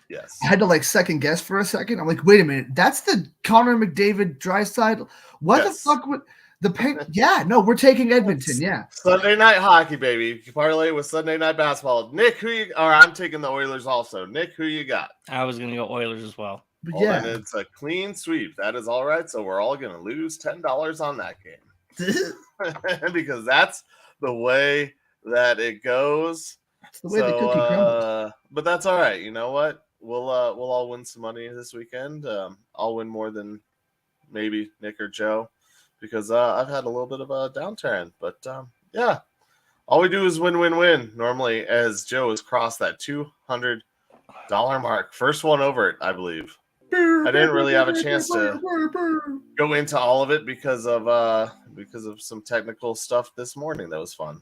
Yes. I had to second guess for a second. I'm like, wait a minute, that's the Connor McDavid Draisaitl. What the fuck would the Penguins? Yeah, no, we're taking Edmonton. Yeah. Sunday Night Hockey, baby. You parlay with Sunday Night Basketball. Nick, I'm taking the Oilers also. Nick, who you got? I was going to go Oilers as well. But Well, and it's a clean sweep. That is all right. So we're all going to lose $10 on that game because that's the way that it goes. That's the way the cookie crumbles. But that's all right. You know what? We'll all win some money this weekend. I'll win more than maybe Nick or Joe because I've had a little bit of a downturn. But yeah, all we do is win normally, as Joe has crossed that $200 mark. First one over it, I believe. I didn't really have a chance to go into all of it because of some technical stuff this morning. That was fun.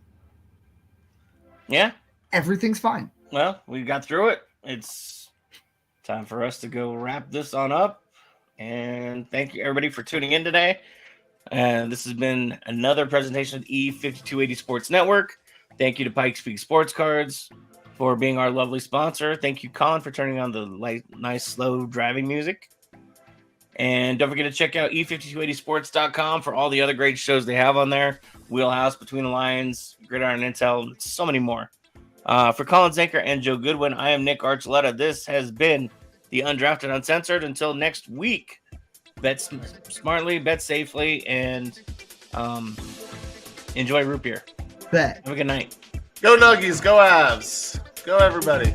Yeah. Everything's fine. Well, we got through it. It's time for us to go wrap this on up. And thank you, everybody, for tuning in today. And this has been another presentation of E5280 Sports Network. Thank you to Pikes Peak Sports Cards for being our lovely sponsor. Thank you, Colin, for turning on the nice, slow driving music. And don't forget to check out E5280sports.com for all the other great shows they have on there. Wheelhouse, Between the Lines, Gridiron Intel, so many more. For Colin Zanker and Joe Goodwin, I am Nick Archuleta. This has been the Undrafted Uncensored. Until next week, bet smartly, bet safely, and enjoy root beer. Bet. Have a good night. Go Nuggies, go Avs, go everybody.